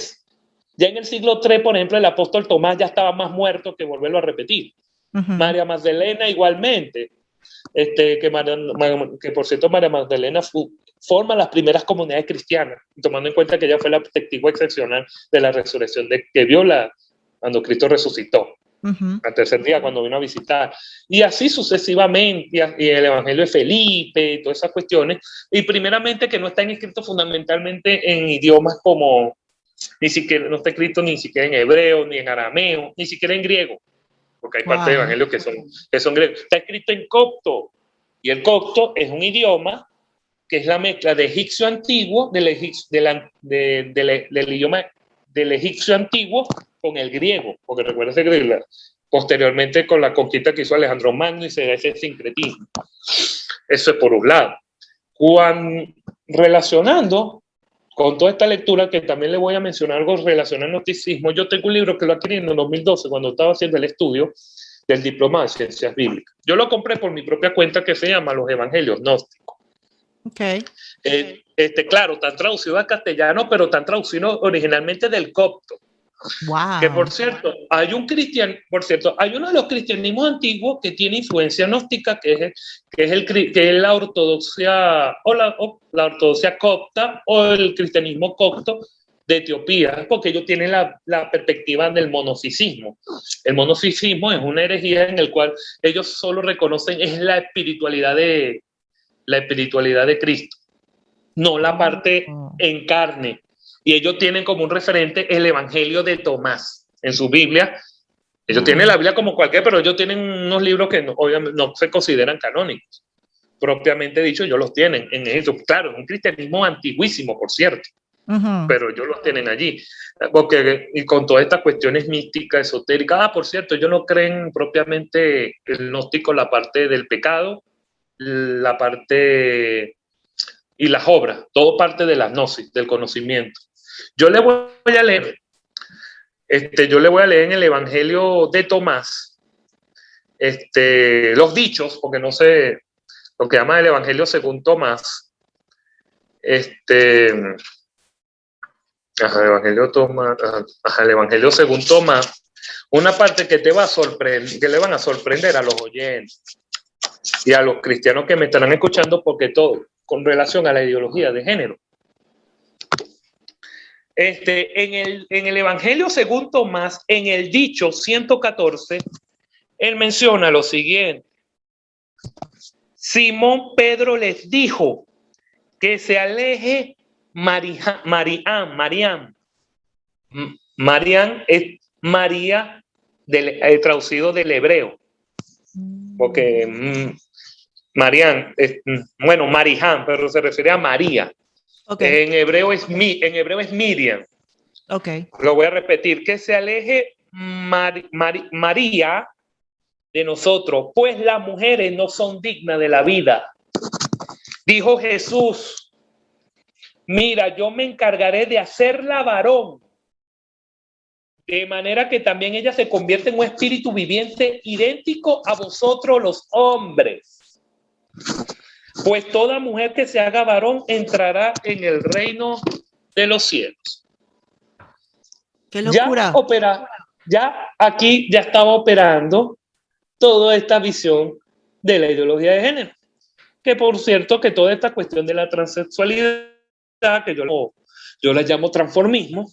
Ya en el siglo III, por ejemplo, el apóstol Tomás ya estaba más muerto que volverlo a repetir. María Magdalena igualmente, que por cierto María Magdalena forma las primeras comunidades cristianas, tomando en cuenta que ella fue la testigo excepcional de la resurrección, que vio cuando Cristo resucitó, al tercer día cuando vino a visitar, y así sucesivamente, y el Evangelio de Felipe, y todas esas cuestiones, y primeramente que no están escritos fundamentalmente en idiomas como, ni siquiera, no está escrito ni siquiera en hebreo, ni en arameo, ni siquiera en griego, porque hay partes del Evangelio que son griegos, está escrito en copto, y el copto es un idioma que es la mezcla de egipcio antiguo, del idioma del egipcio antiguo con el griego, porque recuerda que posteriormente con la conquista que hizo Alejandro Magno y se da ese sincretismo. Eso es por un lado. Relacionando con toda esta lectura, que también le voy a mencionar algo relacionado al gnosticismo, yo tengo un libro que lo adquirí en 2012 cuando estaba haciendo el estudio del diploma de ciencias bíblicas. Yo lo compré por mi propia cuenta, que se llama Los Evangelios Gnósticos. Okay. Claro, están traducidos al castellano, pero están traducidos originalmente del copto. Wow. Que por cierto, hay uno de los cristianismos antiguos que tiene influencia gnóstica, que es la ortodoxia la ortodoxia copta o el cristianismo copto de Etiopía, porque ellos tienen la perspectiva del monofisismo. El monofisismo es una herejía en el cual ellos solo reconocen es la espiritualidad de Cristo, no la parte en carne. Y ellos tienen como un referente el Evangelio de Tomás en su Biblia. Ellos tienen la Biblia como cualquier, pero ellos tienen unos libros que obviamente no se consideran canónicos. Propiamente dicho, ellos los tienen en eso. Claro, es un cristianismo antiguísimo, por cierto, pero ellos los tienen allí. Porque, y con todas estas cuestiones místicas, esotéricas, por cierto, ellos no creen propiamente el gnóstico la parte del pecado, la parte y las obras, todo parte de la gnosis, del conocimiento. Yo le voy a leer en el Evangelio de Tomás, los dichos, porque no sé lo que llama el Evangelio según Tomás, el Evangelio según Tomás, una parte que te va a sorprender, que le van a sorprender a los oyentes y a los cristianos que me estarán escuchando, porque todo con relación a la ideología de género. En el Evangelio según Tomás, en el dicho 114, él menciona lo siguiente. Simón Pedro les dijo que se aleje Mariam. Mariam es María, traducido del hebreo. Porque Mariam, Mariján, pero se refiere a María. Okay. En hebreo es Miriam. Okay. Lo voy a repetir, que se aleje María de nosotros, pues las mujeres no son dignas de la vida. Dijo Jesús, mira, yo me encargaré de hacerla varón, de manera que también ella se convierte en un espíritu viviente idéntico a vosotros los hombres. Pues toda mujer que se haga varón entrará en el reino de los cielos. ¡Qué locura! Ya aquí estaba operando toda esta visión de la ideología de género. Que por cierto, que toda esta cuestión de la transexualidad, que yo la llamo transformismo,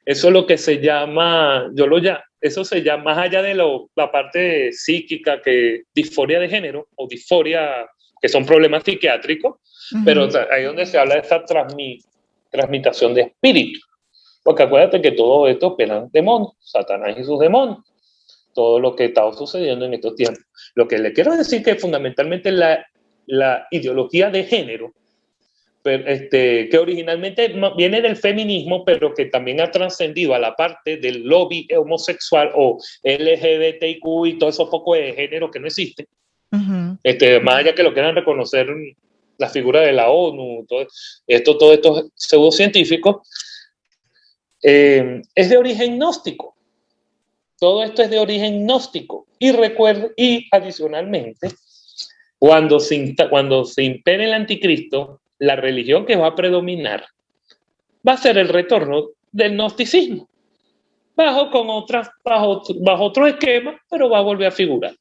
eso es lo que se llama, eso se llama, más allá de la parte psíquica, que disforia de género o disforia, que son problemas psiquiátricos, pero ahí es donde se habla de esta transmitación de espíritu. Porque acuérdate que todo esto operan demonios, Satanás y sus demonios, todo lo que está sucediendo en estos tiempos. Lo que le quiero decir que fundamentalmente la ideología de género, que originalmente viene del feminismo, pero que también ha trascendido a la parte del lobby homosexual o LGBTIQ y todo eso poco de género que no existe. Más allá que lo quieran reconocer la figura de la ONU, todos estos pseudocientíficos, es de origen gnóstico. Todo esto es de origen gnóstico. Y adicionalmente, cuando se impere el anticristo, la religión que va a predominar va a ser el retorno del gnosticismo, bajo otro esquema, pero va a volver a figurar.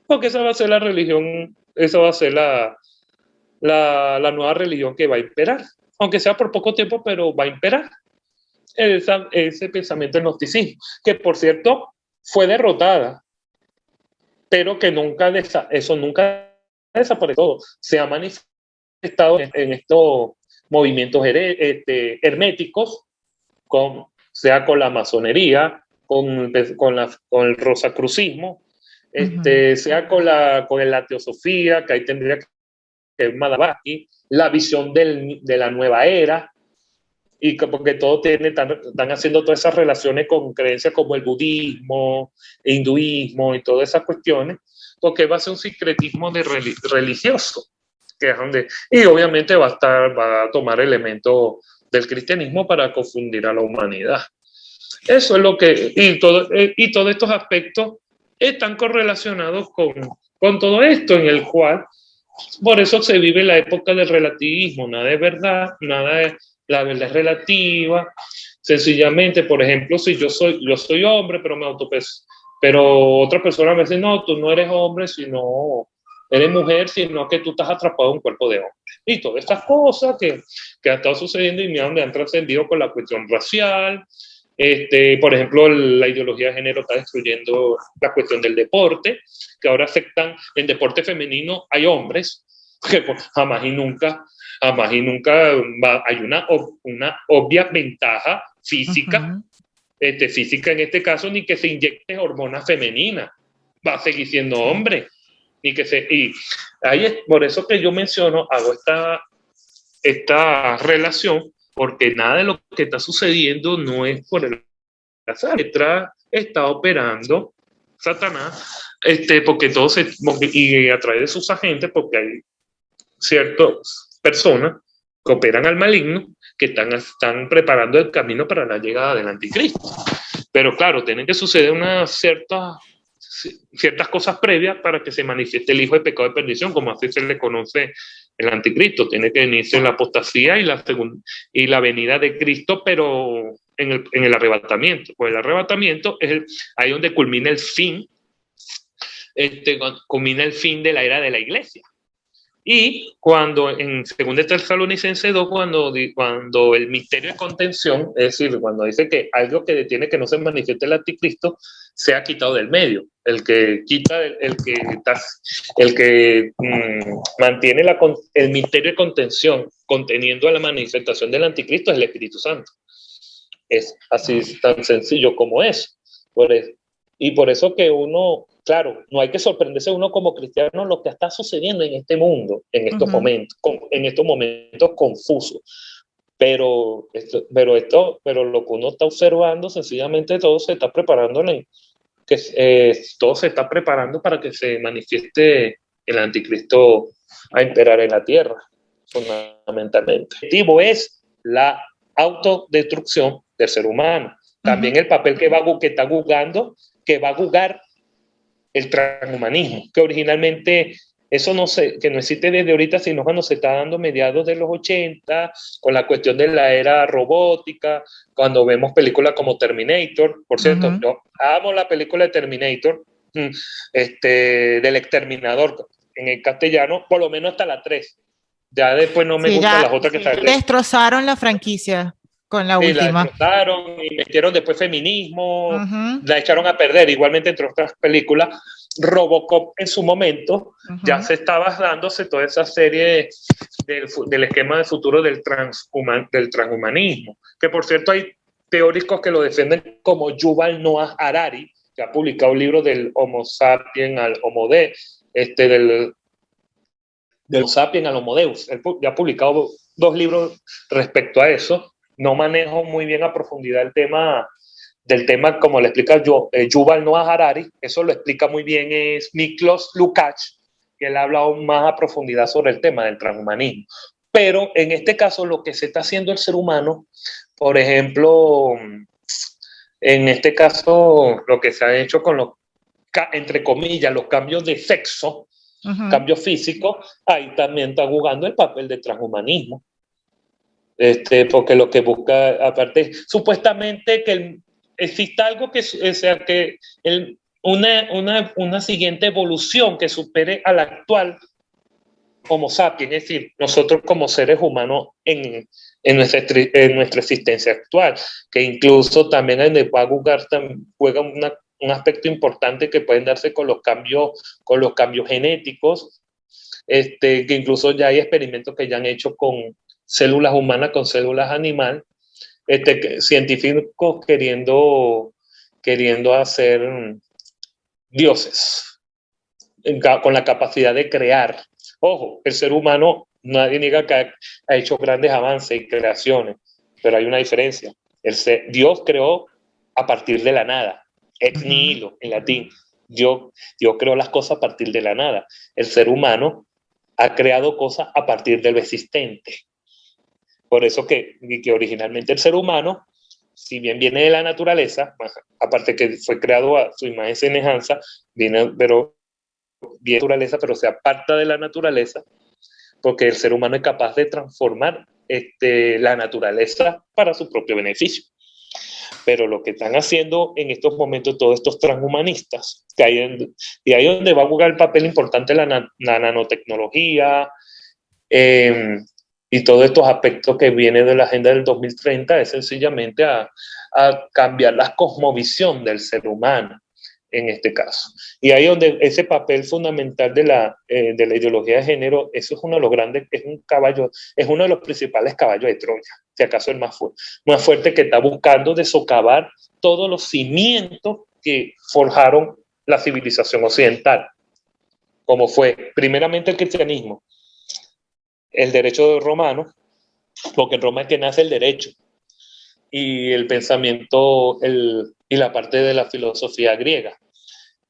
Porque esa va a ser la religión, esa va a ser la nueva religión que va a imperar. Aunque sea por poco tiempo, pero va a imperar. Ese pensamiento del gnosticismo, que por cierto fue derrotada, pero que nunca desapareció. Se ha manifestado en estos movimientos herméticos, sea con la masonería, con el rosacrucismo, sea con la teosofía, que ahí tendría que ser Madhavaki, la visión de la nueva era, y porque todo están haciendo todas esas relaciones con creencias como el budismo, el hinduismo y todas esas cuestiones, porque va a ser un sincretismo de religioso, que es donde, y obviamente va a tomar elementos del cristianismo para confundir a la humanidad. Eso es lo que, y todos estos aspectos están correlacionados con todo esto, en el cual, por eso se vive la época del relativismo, nada es verdad, la verdad es relativa. Sencillamente, por ejemplo, si yo soy hombre, pero otra persona me dice, no, tú no eres hombre, sino eres mujer, sino que tú estás atrapado en un cuerpo de hombre. Y todas estas cosas que han estado sucediendo y me han trascendido con la cuestión racial. Por ejemplo, la ideología de género está destruyendo la cuestión del deporte, que ahora aceptan en deporte femenino hay hombres, que jamás y nunca hay una obvia ventaja física, física en este caso, ni que se inyecte hormonas femeninas, va a seguir siendo hombre. Y ahí es por eso que yo hago esta relación, porque nada de lo que está sucediendo no es por el azar. Detrás está operando Satanás, y a través de sus agentes, porque hay ciertas personas que operan al maligno, que están preparando el camino para la llegada del anticristo. Pero claro, tienen que suceder ciertas cosas previas para que se manifieste el hijo de pecado de perdición, como así se le conoce el anticristo. Tiene que venirse la apostasía y la venida de Cristo, pero en el arrebatamiento. Pues el arrebatamiento es ahí donde culmina el fin de la era de la iglesia. Y cuando en 2 Tesalonicenses 2, cuando el misterio de contención, es decir, cuando dice que algo que detiene que no se manifieste el anticristo, se ha quitado del medio. El que mantiene el misterio de contención, conteniendo a la manifestación del anticristo, es el Espíritu Santo. Es así tan sencillo como es. Y por eso que uno, claro, no hay que sorprenderse uno como cristiano lo que está sucediendo en este mundo, en estos momentos confusos. Pero lo que uno está observando, sencillamente todo se está preparando para que se manifieste el anticristo a imperar en la tierra, fundamentalmente. El objetivo es la autodestrucción del ser humano. También el papel que va a jugar el transhumanismo, que originalmente que no existe desde ahorita, sino cuando se está dando mediados de los 80, con la cuestión de la era robótica, cuando vemos películas como Terminator. Por cierto, yo amo la película de Terminator, del Exterminador, en el castellano, por lo menos hasta la 3. Ya después no me gustan las otras que salen. Destrozaron la franquicia con la última. La destrozaron y metieron después feminismo, la echaron a perder, igualmente entre otras películas. Robocop en su momento ya se estaba dándose toda esa serie del esquema de futuro del transhumanismo, que por cierto hay teóricos que lo defienden, como Yuval Noah Harari, que ha publicado un libro del Homo sapiens al Homo del Homo sapiens al Homo Deus. Él ya ha publicado 2 libros respecto a eso. No manejo muy bien a profundidad el tema como le explica Yuval Noah Harari. Eso lo explica muy bien es Miklos Lukács, que él ha hablado más a profundidad sobre el tema del transhumanismo. Pero en este caso lo que se está haciendo el ser humano, por ejemplo, en este caso lo que se ha hecho con los, entre comillas, los cambios de sexo, cambios físicos, ahí también está jugando el papel del transhumanismo. Porque lo que busca, aparte, supuestamente que exista algo una siguiente evolución que supere a la actual Homo sapiens, es decir, nosotros como seres humanos en nuestra existencia actual, que incluso también en el juega un aspecto importante que pueden darse con los cambios genéticos, que incluso ya hay experimentos que ya han hecho con células humanas, con células animales, científicos queriendo hacer dioses con la capacidad de crear. Ojo, el ser humano, nadie niega que ha hecho grandes avances y creaciones, pero hay una diferencia. Dios creó a partir de la nada, ex nihilo en latín. Dios creó las cosas a partir de la nada. El ser humano ha creado cosas a partir de lo existente. Por eso que originalmente el ser humano, si bien viene de la naturaleza, aparte que fue creado a su imagen y semejanza, viene de la naturaleza, pero se aparta de la naturaleza, porque el ser humano es capaz de transformar la naturaleza para su propio beneficio. Pero lo que están haciendo en estos momentos todos estos transhumanistas, y ahí es donde va a jugar el papel importante la nanotecnología, y todos estos aspectos que vienen de la Agenda del 2030, es sencillamente a cambiar la cosmovisión del ser humano en este caso. Y ahí donde ese papel fundamental de la ideología de género, eso es uno de los grandes, es uno de los principales caballos de Troya, si acaso el más fuerte, que está buscando de socavar todos los cimientos que forjaron la civilización occidental, como fue primeramente el cristianismo, el derecho romano, porque en Roma es que nace el derecho, y el pensamiento y la parte de la filosofía griega.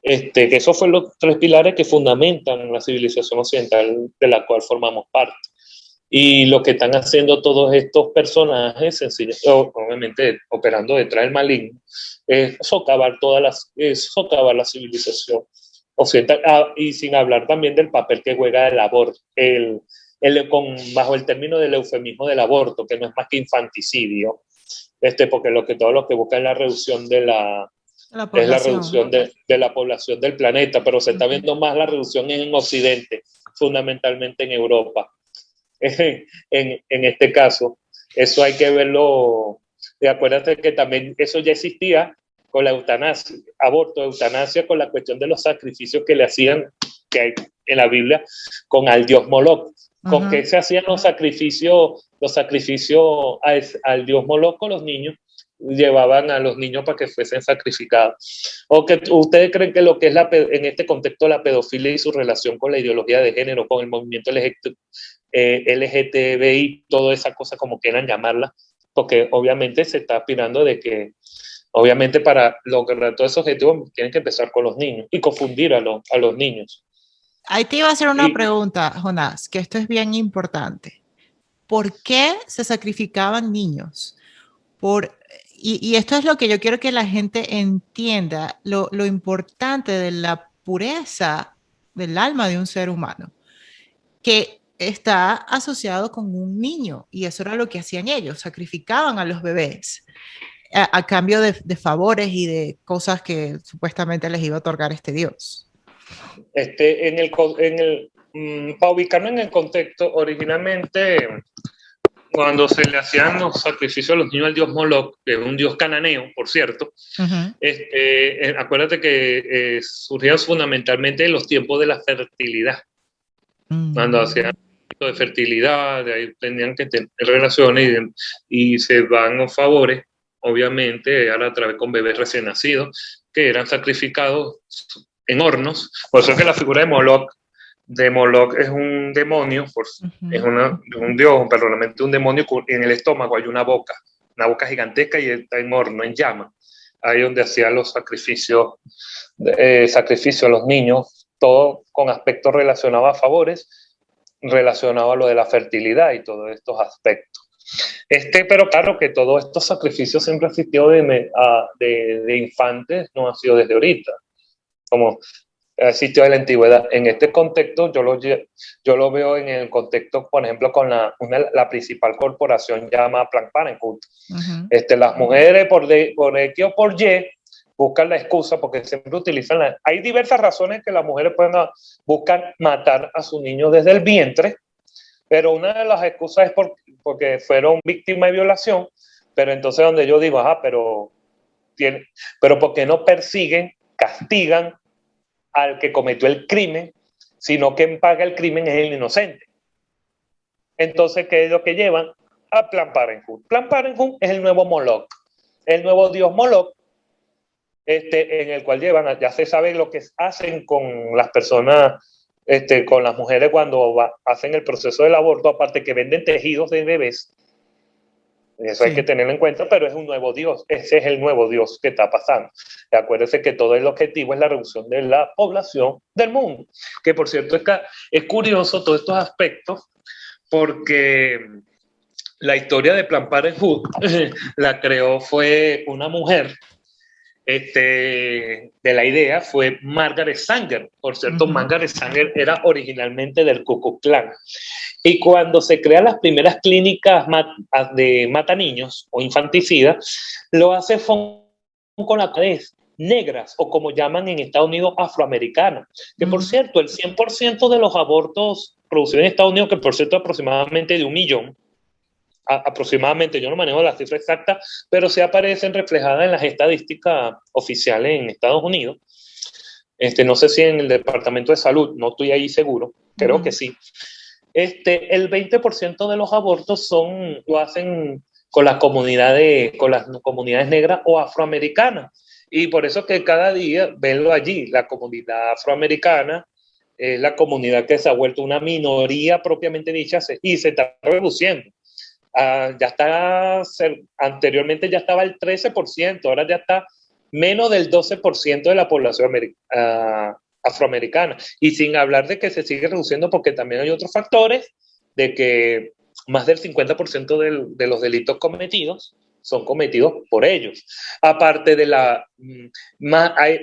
Que esos fueron los tres pilares que fundamentan la civilización occidental de la cual formamos parte. Y lo que están haciendo todos estos personajes, obviamente operando detrás del maligno, es socavar la civilización occidental. Y sin hablar también del papel que juega el aborto, bajo el término del eufemismo del aborto, que no es más que infanticidio, porque todo lo que busca es la reducción de la reducción de la población del planeta, pero se está viendo más la reducción en Occidente, fundamentalmente en Europa. En este caso, eso hay que verlo. Y acuérdate que también eso ya existía con la eutanasia, aborto, eutanasia, con la cuestión de los sacrificios que le hacían, que hay en la Biblia, con al dios Moloch. ¿Con qué se hacían los sacrificios al dios Moloch con los niños? Llevaban a los niños para que fuesen sacrificados. ¿O que ustedes creen que lo que es en este contexto la pedofilia y su relación con la ideología de género, con el movimiento LGTBI, toda esa cosa como quieran llamarla, porque obviamente se está aspirando de que obviamente para lograr todos esos objetivos tienen que empezar con los niños y confundir a los niños? Ahí te iba a hacer una pregunta, Jonás, que esto es bien importante. ¿Por qué se sacrificaban niños? Y esto es lo que yo quiero que la gente entienda, lo importante de la pureza del alma de un ser humano, que está asociado con un niño, y eso era lo que hacían ellos, sacrificaban a los bebés a cambio de favores y de cosas que supuestamente les iba a otorgar este Dios. Para ubicarnos en el contexto, originalmente cuando se le hacían los sacrificios a los niños al dios Moloch, que es un dios cananeo, por cierto, acuérdate que surgían fundamentalmente en los tiempos de la fertilidad. Cuando hacían de fertilidad, de ahí tenían que tener relaciones y se van los favores, obviamente, a través con bebés recién nacidos, que eran sacrificados en hornos. Por eso es que la figura de Moloch es un demonio, es un dios, pero realmente un demonio. En el estómago hay una boca gigantesca y está en horno, en llama. Ahí donde hacían los sacrificios a los niños, todo con aspectos relacionados a favores, relacionado a lo de la fertilidad y todos estos aspectos. Pero claro que todos estos sacrificios siempre han existido de infantes, no ha sido desde ahorita, como existió en la antigüedad. En este contexto yo lo veo en el contexto, por ejemplo, con la principal corporación llamada Planned Parenthood. Las mujeres por X o por Y buscan la excusa, porque siempre utilizan hay diversas razones que las mujeres pueden buscar matar a sus niños desde el vientre, pero una de las excusas es porque fueron víctimas de violación. Pero entonces donde yo digo, pero ¿por qué no persiguen, castigan al que cometió el crimen, sino quien paga el crimen es el inocente? Entonces, ¿qué es lo que llevan? A Planned Parenthood. Planned Parenthood es el nuevo Moloch, el nuevo dios Moloch, en el cual llevan, ya se sabe lo que hacen con las personas, con las mujeres cuando hacen el proceso del aborto, aparte que venden tejidos de bebés, Eso hay que tenerlo en cuenta, pero es un nuevo Dios. Ese es el nuevo Dios que está pasando. Y acuérdense que todo el objetivo es la reducción de la población del mundo. Que por cierto es curioso todos estos aspectos, porque la historia de Planned Parenthood la creó fue una mujer. De la idea fue Margaret Sanger. Por cierto, Margaret Sanger era originalmente del Ku Klux Klan. Y cuando se crean las primeras clínicas de mata niños o infanticidas, lo hace con las mujeres negras, o como llaman en Estados Unidos, afroamericanas. Que por cierto, el 100% de los abortos producidos en Estados Unidos, que por cierto aproximadamente de 1 millón, aproximadamente, yo no manejo la cifra exacta, pero sí aparecen reflejadas en las estadísticas oficiales en Estados Unidos. No sé si en el Departamento de Salud, no estoy ahí seguro, creo que sí. El 20% de los abortos lo hacen con las comunidades negras o afroamericanas. Y por eso que cada día, venlo allí, la comunidad afroamericana es la comunidad que se ha vuelto una minoría propiamente dicha y se está reduciendo. Ya está, anteriormente ya estaba el 13%, ahora ya está menos del 12% de la población afroamericana. Y sin hablar de que se sigue reduciendo, porque también hay otros factores, de que más del 50% de los delitos cometidos son cometidos por ellos. Aparte de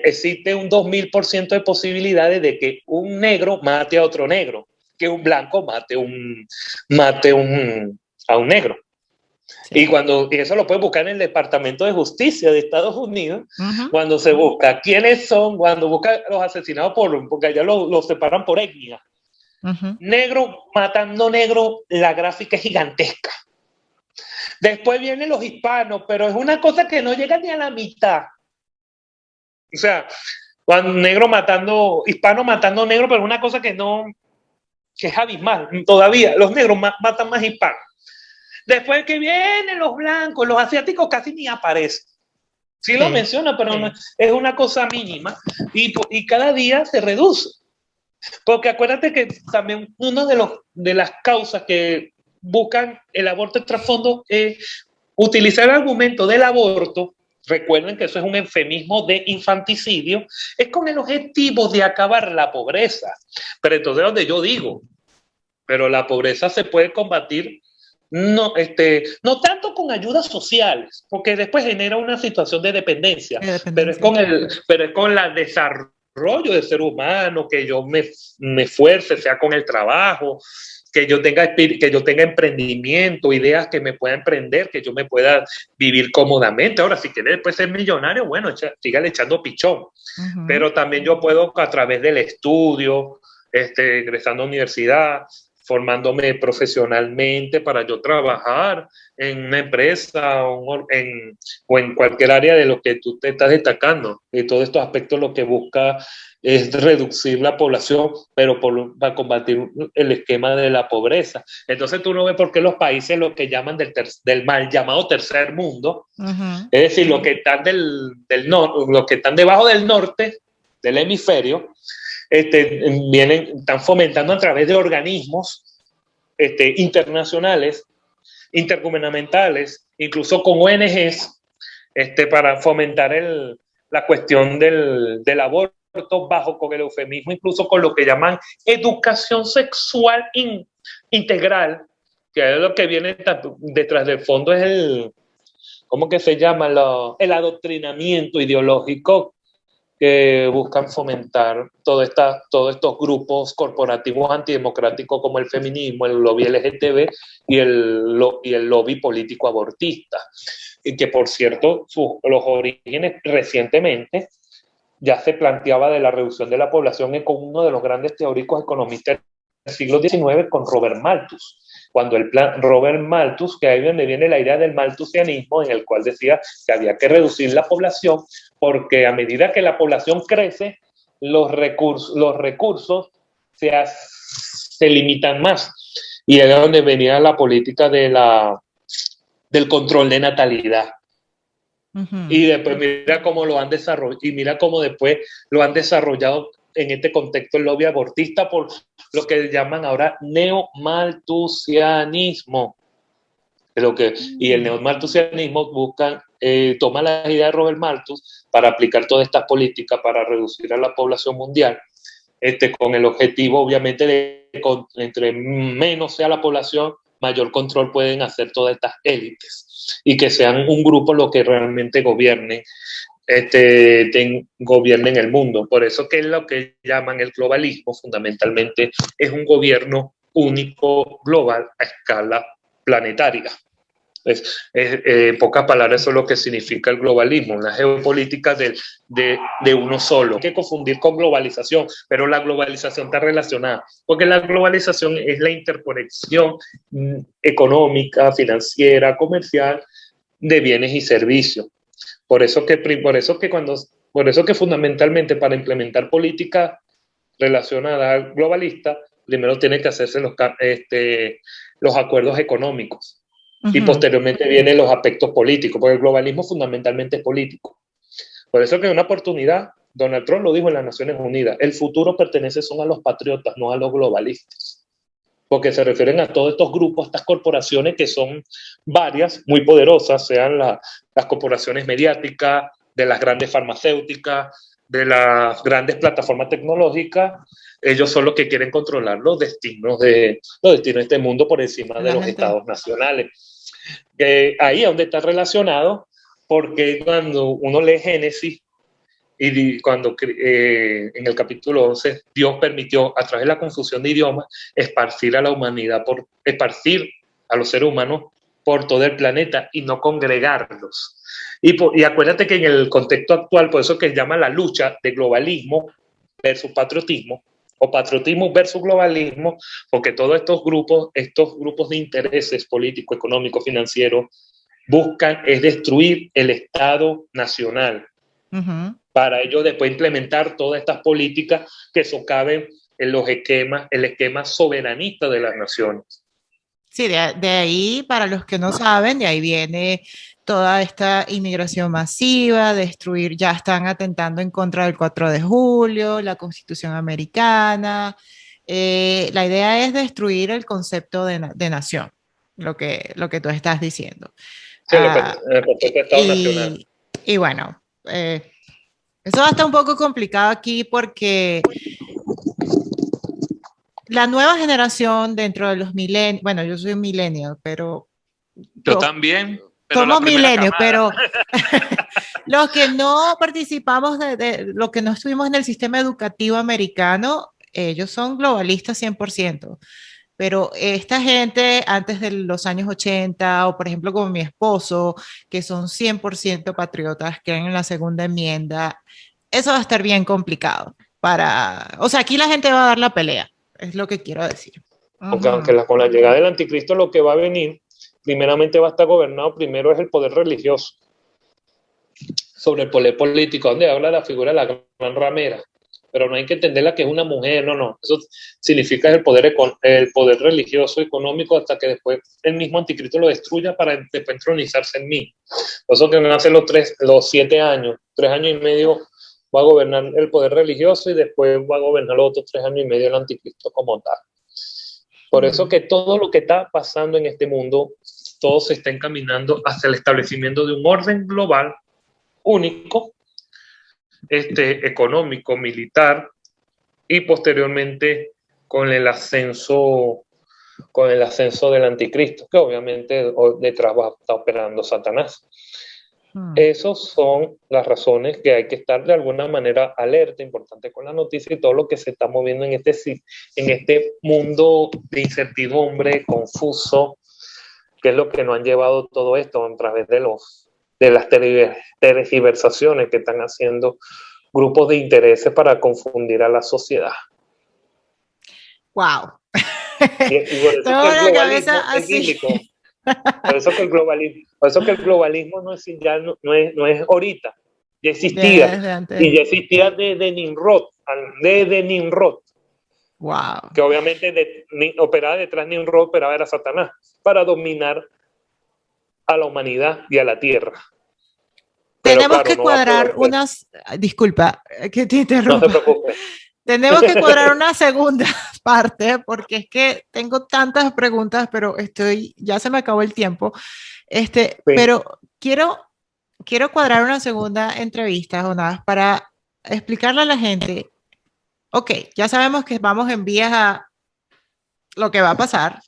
existe un 2000% de posibilidades de que un negro mate a otro negro, que un blanco mate a un negro. Sí. Y eso lo puedes buscar en el Departamento de Justicia de Estados Unidos, cuando se busca quiénes son, cuando busca los asesinados porque allá los separan por etnia. Negro matando negro, la gráfica es gigantesca. Después vienen los hispanos, pero es una cosa que no llega ni a la mitad. O sea, cuando hispano matando negro, pero es una cosa que es abismal. Todavía los negros matan más hispanos. Después que vienen los blancos, los asiáticos casi ni aparecen. Sí lo menciona, pero no, es una cosa mínima y cada día se reduce. Porque acuérdate que también una de las causas que buscan el aborto de trasfondo es utilizar el argumento del aborto. Recuerden que eso es un eufemismo de infanticidio, es con el objetivo de acabar la pobreza. Pero entonces donde yo digo, pero la pobreza se puede combatir no tanto con ayudas sociales, porque después genera una situación de dependencia, pero es con el desarrollo del ser humano, que yo me esfuerce, sea con el trabajo, que yo tenga emprendimiento, ideas que me pueda emprender, que yo me pueda vivir cómodamente. Ahora, si quiere después ser millonario, bueno, sígale echando pichón. Pero también yo puedo, a través del estudio, ingresando a universidad, formándome profesionalmente para yo trabajar en una empresa o en cualquier área de lo que tú te estás destacando. Y todos estos aspectos lo que busca es reducir la población, pero para combatir el esquema de la pobreza. Entonces tú no ves por qué los países lo que llaman del mal llamado tercer mundo, es decir, los que están los que están debajo del norte, del hemisferio, están fomentando a través de organismos internacionales, intergubernamentales, incluso con ONGs, para fomentar la cuestión del aborto con el eufemismo, incluso con lo que llaman educación sexual integral, que es lo que viene detrás del fondo, es ¿cómo que se llama? El adoctrinamiento ideológico que buscan fomentar todos estos grupos corporativos antidemocráticos como el feminismo, el lobby LGTB y el lobby político abortista. Y que, por cierto, los orígenes recientemente ya se planteaba de la reducción de la población con uno de los grandes teóricos economistas del siglo XIX, con Robert Malthus. Cuando Robert Malthus, que ahí es donde viene la idea del malthusianismo, en el cual decía que había que reducir la población porque a medida que la población crece, los recursos se limitan más. Y es donde venía la política del control de natalidad. Y después mira cómo lo han desarrollado, y mira cómo después lo han desarrollado en este contexto el lobby abortista por lo que llaman ahora neomalthusianismo. Y el neomalthusianismo toma las ideas de Robert Malthus para aplicar todas estas políticas para reducir a la población mundial, con el objetivo, obviamente, de entre menos sea la población, mayor control pueden hacer todas estas élites y que sean un grupo lo que realmente gobiernen el mundo. Por eso que es lo que llaman el globalismo, fundamentalmente es un gobierno único, global, a escala planetaria. En pocas palabras, eso es lo que significa el globalismo, la geopolítica de uno solo. Hay que confundir con globalización, pero la globalización está relacionada, porque la globalización es la interconexión económica, financiera, comercial de bienes y servicios. Por eso que fundamentalmente para implementar políticas relacionadas al globalista, primero tiene que hacerse los acuerdos económicos. Y posteriormente vienen los aspectos políticos, porque el globalismo fundamentalmente es político. Por eso que una oportunidad, Donald Trump lo dijo en las Naciones Unidas, el futuro pertenece a los patriotas, no a los globalistas. Porque se refieren a todos estos grupos, estas corporaciones que son varias, muy poderosas, sean las corporaciones mediáticas, de las grandes farmacéuticas, de las grandes plataformas tecnológicas. Ellos son los que quieren controlar los destinos de este mundo por encima de los estados nacionales. Ahí es donde está relacionado, porque cuando uno lee Génesis, y cuando en el capítulo 11 Dios permitió a través de la confusión de idiomas esparcir a la humanidad, esparcir a los seres humanos por todo el planeta y no congregarlos. Y acuérdate que en el contexto actual, por eso que se llama la lucha de globalismo versus patriotismo, o patriotismo versus globalismo, porque todos estos grupos de intereses políticos, económicos, financieros, buscan es destruir el Estado nacional. Para ello después implementar todas estas políticas que socaven el esquema soberanista de las naciones. Sí, de ahí, para los que no saben, de ahí viene toda esta inmigración masiva, ya están atentando en contra del 4 de julio, la Constitución americana. La idea es destruir el concepto de nación, lo que tú estás diciendo. Sí, el concepto de Estado nacional. Y bueno, eso va a estar un poco complicado aquí porque la nueva generación dentro de los millennials, bueno, yo soy un millennial, pero... Yo también. Somos millennials, pero los que no participamos los que no estuvimos en el sistema educativo americano, ellos son globalistas 100%. Pero esta gente antes de los años 80, o por ejemplo como mi esposo, que son 100% patriotas, creen en la segunda enmienda, eso va a estar bien complicado. O sea, aquí la gente va a dar la pelea, es lo que quiero decir. Aunque con la llegada del anticristo lo que va a venir, primeramente va a estar gobernado, primero es el poder religioso, sobre el poder político, donde habla la figura de la gran ramera. Pero no hay que entenderla que es una mujer, no. Eso significa el poder religioso, económico, hasta que después el mismo anticristo lo destruya para después entronizarse en mí. Por eso que nace los 7 años, 3 años y medio va a gobernar el poder religioso y después va a gobernar los otros 3 años y medio el anticristo como tal. Por eso que todo lo que está pasando en este mundo, todo se está encaminando hacia el establecimiento de un orden global único, económico, militar, y posteriormente con el ascenso del anticristo, que obviamente detrás va a estar operando Satanás. Esas son las razones que hay que estar de alguna manera alerta, importante con la noticia y todo lo que se está moviendo en este mundo de incertidumbre, confuso, que es lo que nos han llevado todo esto a través de las tergiversaciones que están haciendo grupos de intereses para confundir a la sociedad. ¡Wow! Y por eso que el globalismo es bíblico. Por eso que el globalismo no es ahorita, ya existía. Y ya existía desde Nimrod. Wow. Que obviamente operaba detrás de Nimrod, operaba era Satanás, para dominar a la humanidad y a la tierra. Tenemos que cuadrar unas... Disculpa, que te interrumpa. No se preocupe. Tenemos que cuadrar una segunda parte porque es que tengo tantas preguntas, pero ya se me acabó el tiempo. Pero quiero cuadrar una segunda entrevista, Jonás, para explicarle a la gente, ok, ya sabemos que vamos en vías a lo que va a pasar.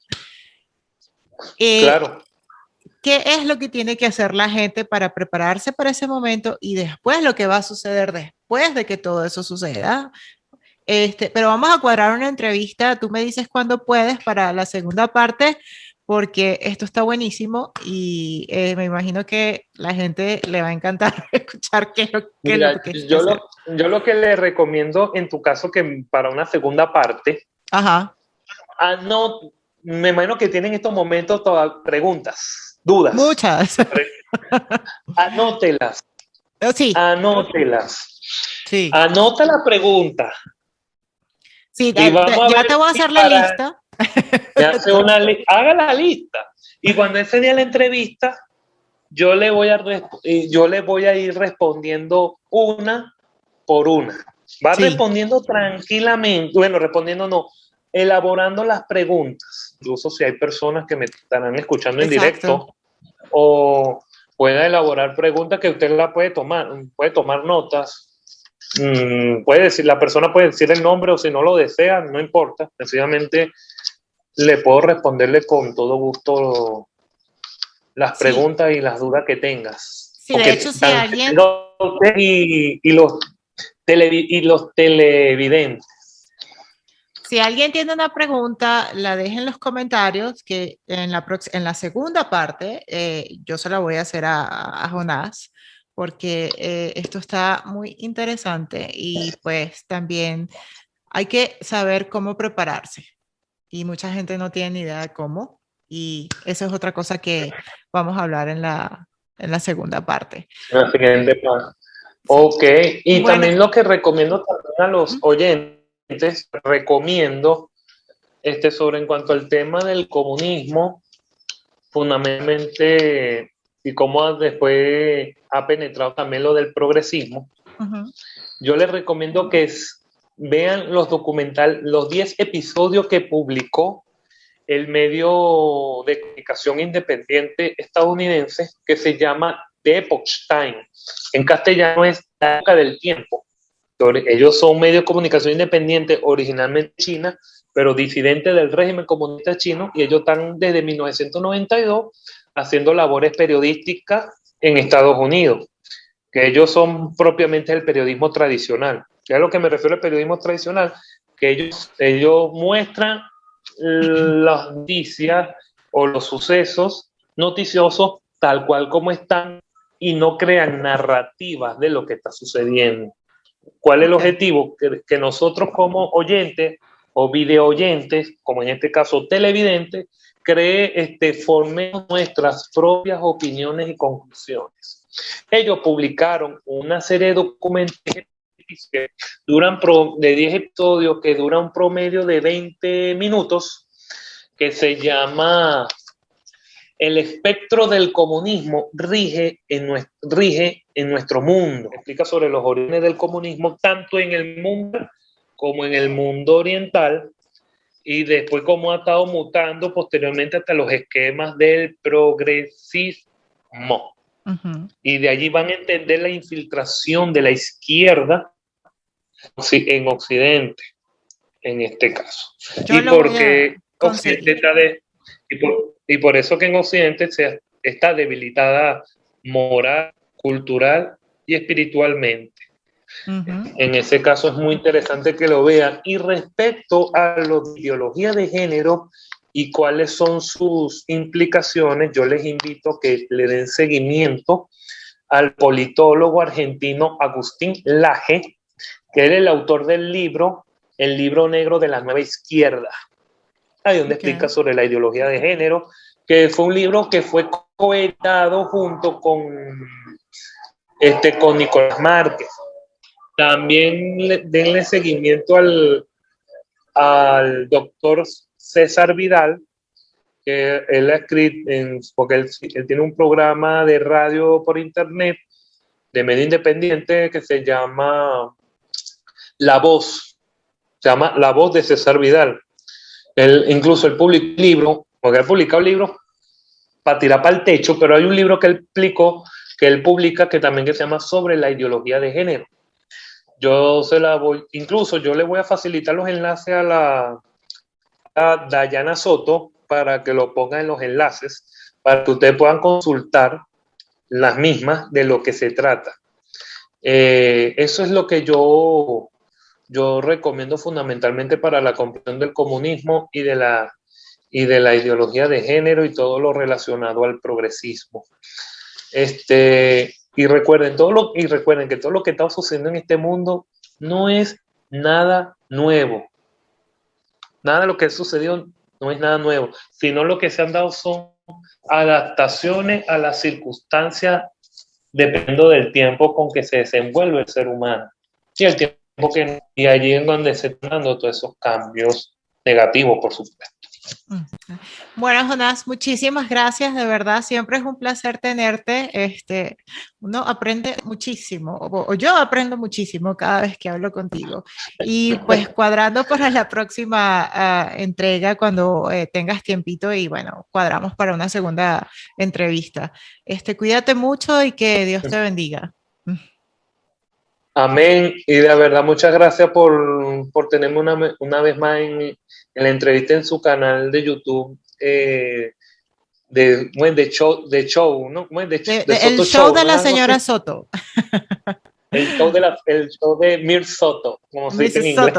Claro. ¿Qué es lo que tiene que hacer la gente para prepararse para ese momento y después lo que va a suceder después de que todo eso suceda? Pero vamos a cuadrar una entrevista. Tú me dices cuándo puedes para la segunda parte, porque esto está buenísimo y me imagino que la gente le va a encantar escuchar qué es lo que yo lo que le recomiendo en tu caso que para una segunda parte, Ajá. No, me imagino que tienen en estos momentos todas preguntas, dudas. Muchas. Anótelas. Sí. Anótelas. Sí. Anota la pregunta. Sí, ya te voy a hacer la lista. Haga la lista. Y cuando ese día la entrevista, yo le voy a ir respondiendo una por una. Va respondiendo tranquilamente. Bueno, respondiendo no, elaborando las preguntas. Incluso si hay personas que me estarán escuchando en directo o pueda elaborar preguntas que usted la puede tomar notas. La persona puede decir el nombre o si no lo desea, no importa. Sencillamente le puedo responderle con todo gusto las preguntas y las dudas que tengas. Sí, de hecho, si alguien... Y los televidentes. Si alguien tiene una pregunta, la deje en los comentarios, que en la segunda parte yo se la voy a hacer a Jonás, porque esto está muy interesante y pues también hay que saber cómo prepararse. Y mucha gente no tiene ni idea de cómo. Y eso es otra cosa que vamos a hablar en la segunda parte. La siguiente parte. Ok, y bueno, también lo que recomiendo también a los oyentes, recomiendo sobre en cuanto al tema del comunismo, fundamentalmente, y cómo después ha penetrado también lo del progresismo, yo les recomiendo que vean los 10 episodios que publicó el medio de comunicación independiente estadounidense que se llama The Epoch Time. En castellano es la época del tiempo. Ellos son un medio de comunicación independiente originalmente China, pero disidente del régimen comunista chino, y ellos están desde 1992 haciendo labores periodísticas en Estados Unidos, que ellos son propiamente el periodismo tradicional. ¿Qué es lo que me refiero al periodismo tradicional? Que ellos muestran las noticias o los sucesos noticiosos tal cual como están y no crean narrativas de lo que está sucediendo. ¿Cuál es el objetivo? Que nosotros como oyentes o video oyentes, como en este caso televidentes, formemos nuestras propias opiniones y conclusiones. Ellos publicaron una serie de documentos que duran de 10 episodios, que duran un promedio de 20 minutos, que se llama El espectro del comunismo rige en nuestro mundo. Explica sobre los orígenes del comunismo, tanto en el mundo como en el mundo oriental, y después cómo ha estado mutando posteriormente hasta los esquemas del progresismo. Y de allí van a entender la infiltración de la izquierda en Occidente, en este caso. Y por eso que en Occidente está debilitada moral, cultural y espiritualmente. En ese caso es muy interesante que lo vean. Y respecto a la ideología de género y cuáles son sus implicaciones, yo les invito a que le den seguimiento al politólogo argentino Agustín Laje, que es el autor del libro El libro negro de la nueva izquierda, ahí donde explica sobre la ideología de género, que fue un libro que fue coeditado junto con Nicolás Márquez. También denle seguimiento al doctor César Vidal, que él ha escrito, porque él tiene un programa de radio por internet, de medio independiente, que se llama La Voz. se llama La Voz de César Vidal. Incluso él publicó libros, porque ha publicado libros para tirar para el techo, pero hay un libro que él publica que también se llama Sobre la ideología de género. Incluso yo le voy a facilitar los enlaces a Dayana Soto para que lo ponga en los enlaces, para que ustedes puedan consultar las mismas de lo que se trata. Eso es lo que yo recomiendo fundamentalmente para la comprensión del comunismo y de la ideología de género y todo lo relacionado al progresismo. Y recuerden que todo lo que está sucediendo en este mundo no es nada nuevo. Nada de lo que ha sucedido no es nada nuevo, sino lo que se han dado son adaptaciones a las circunstancias dependiendo del tiempo con que se desenvuelve el ser humano y allí es donde se están dando todos esos cambios negativos, por supuesto. Bueno, Jonás, muchísimas gracias, de verdad, siempre es un placer tenerte. Uno aprende muchísimo, o yo aprendo muchísimo cada vez que hablo contigo. Y pues cuadrando para la próxima entrega, cuando tengas tiempito y bueno, cuadramos para una segunda entrevista. Cuídate mucho y que Dios te bendiga. Amén. Y de verdad, muchas gracias por tenerme una vez más en la entrevista en su canal de YouTube de show, ¿no? El show de la señora Soto. El show de Mir Soto, como se dice en inglés.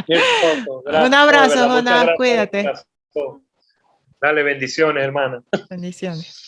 Mir Soto. Gracias, un abrazo, Jonás, cuídate. Dale, bendiciones, hermana. Bendiciones.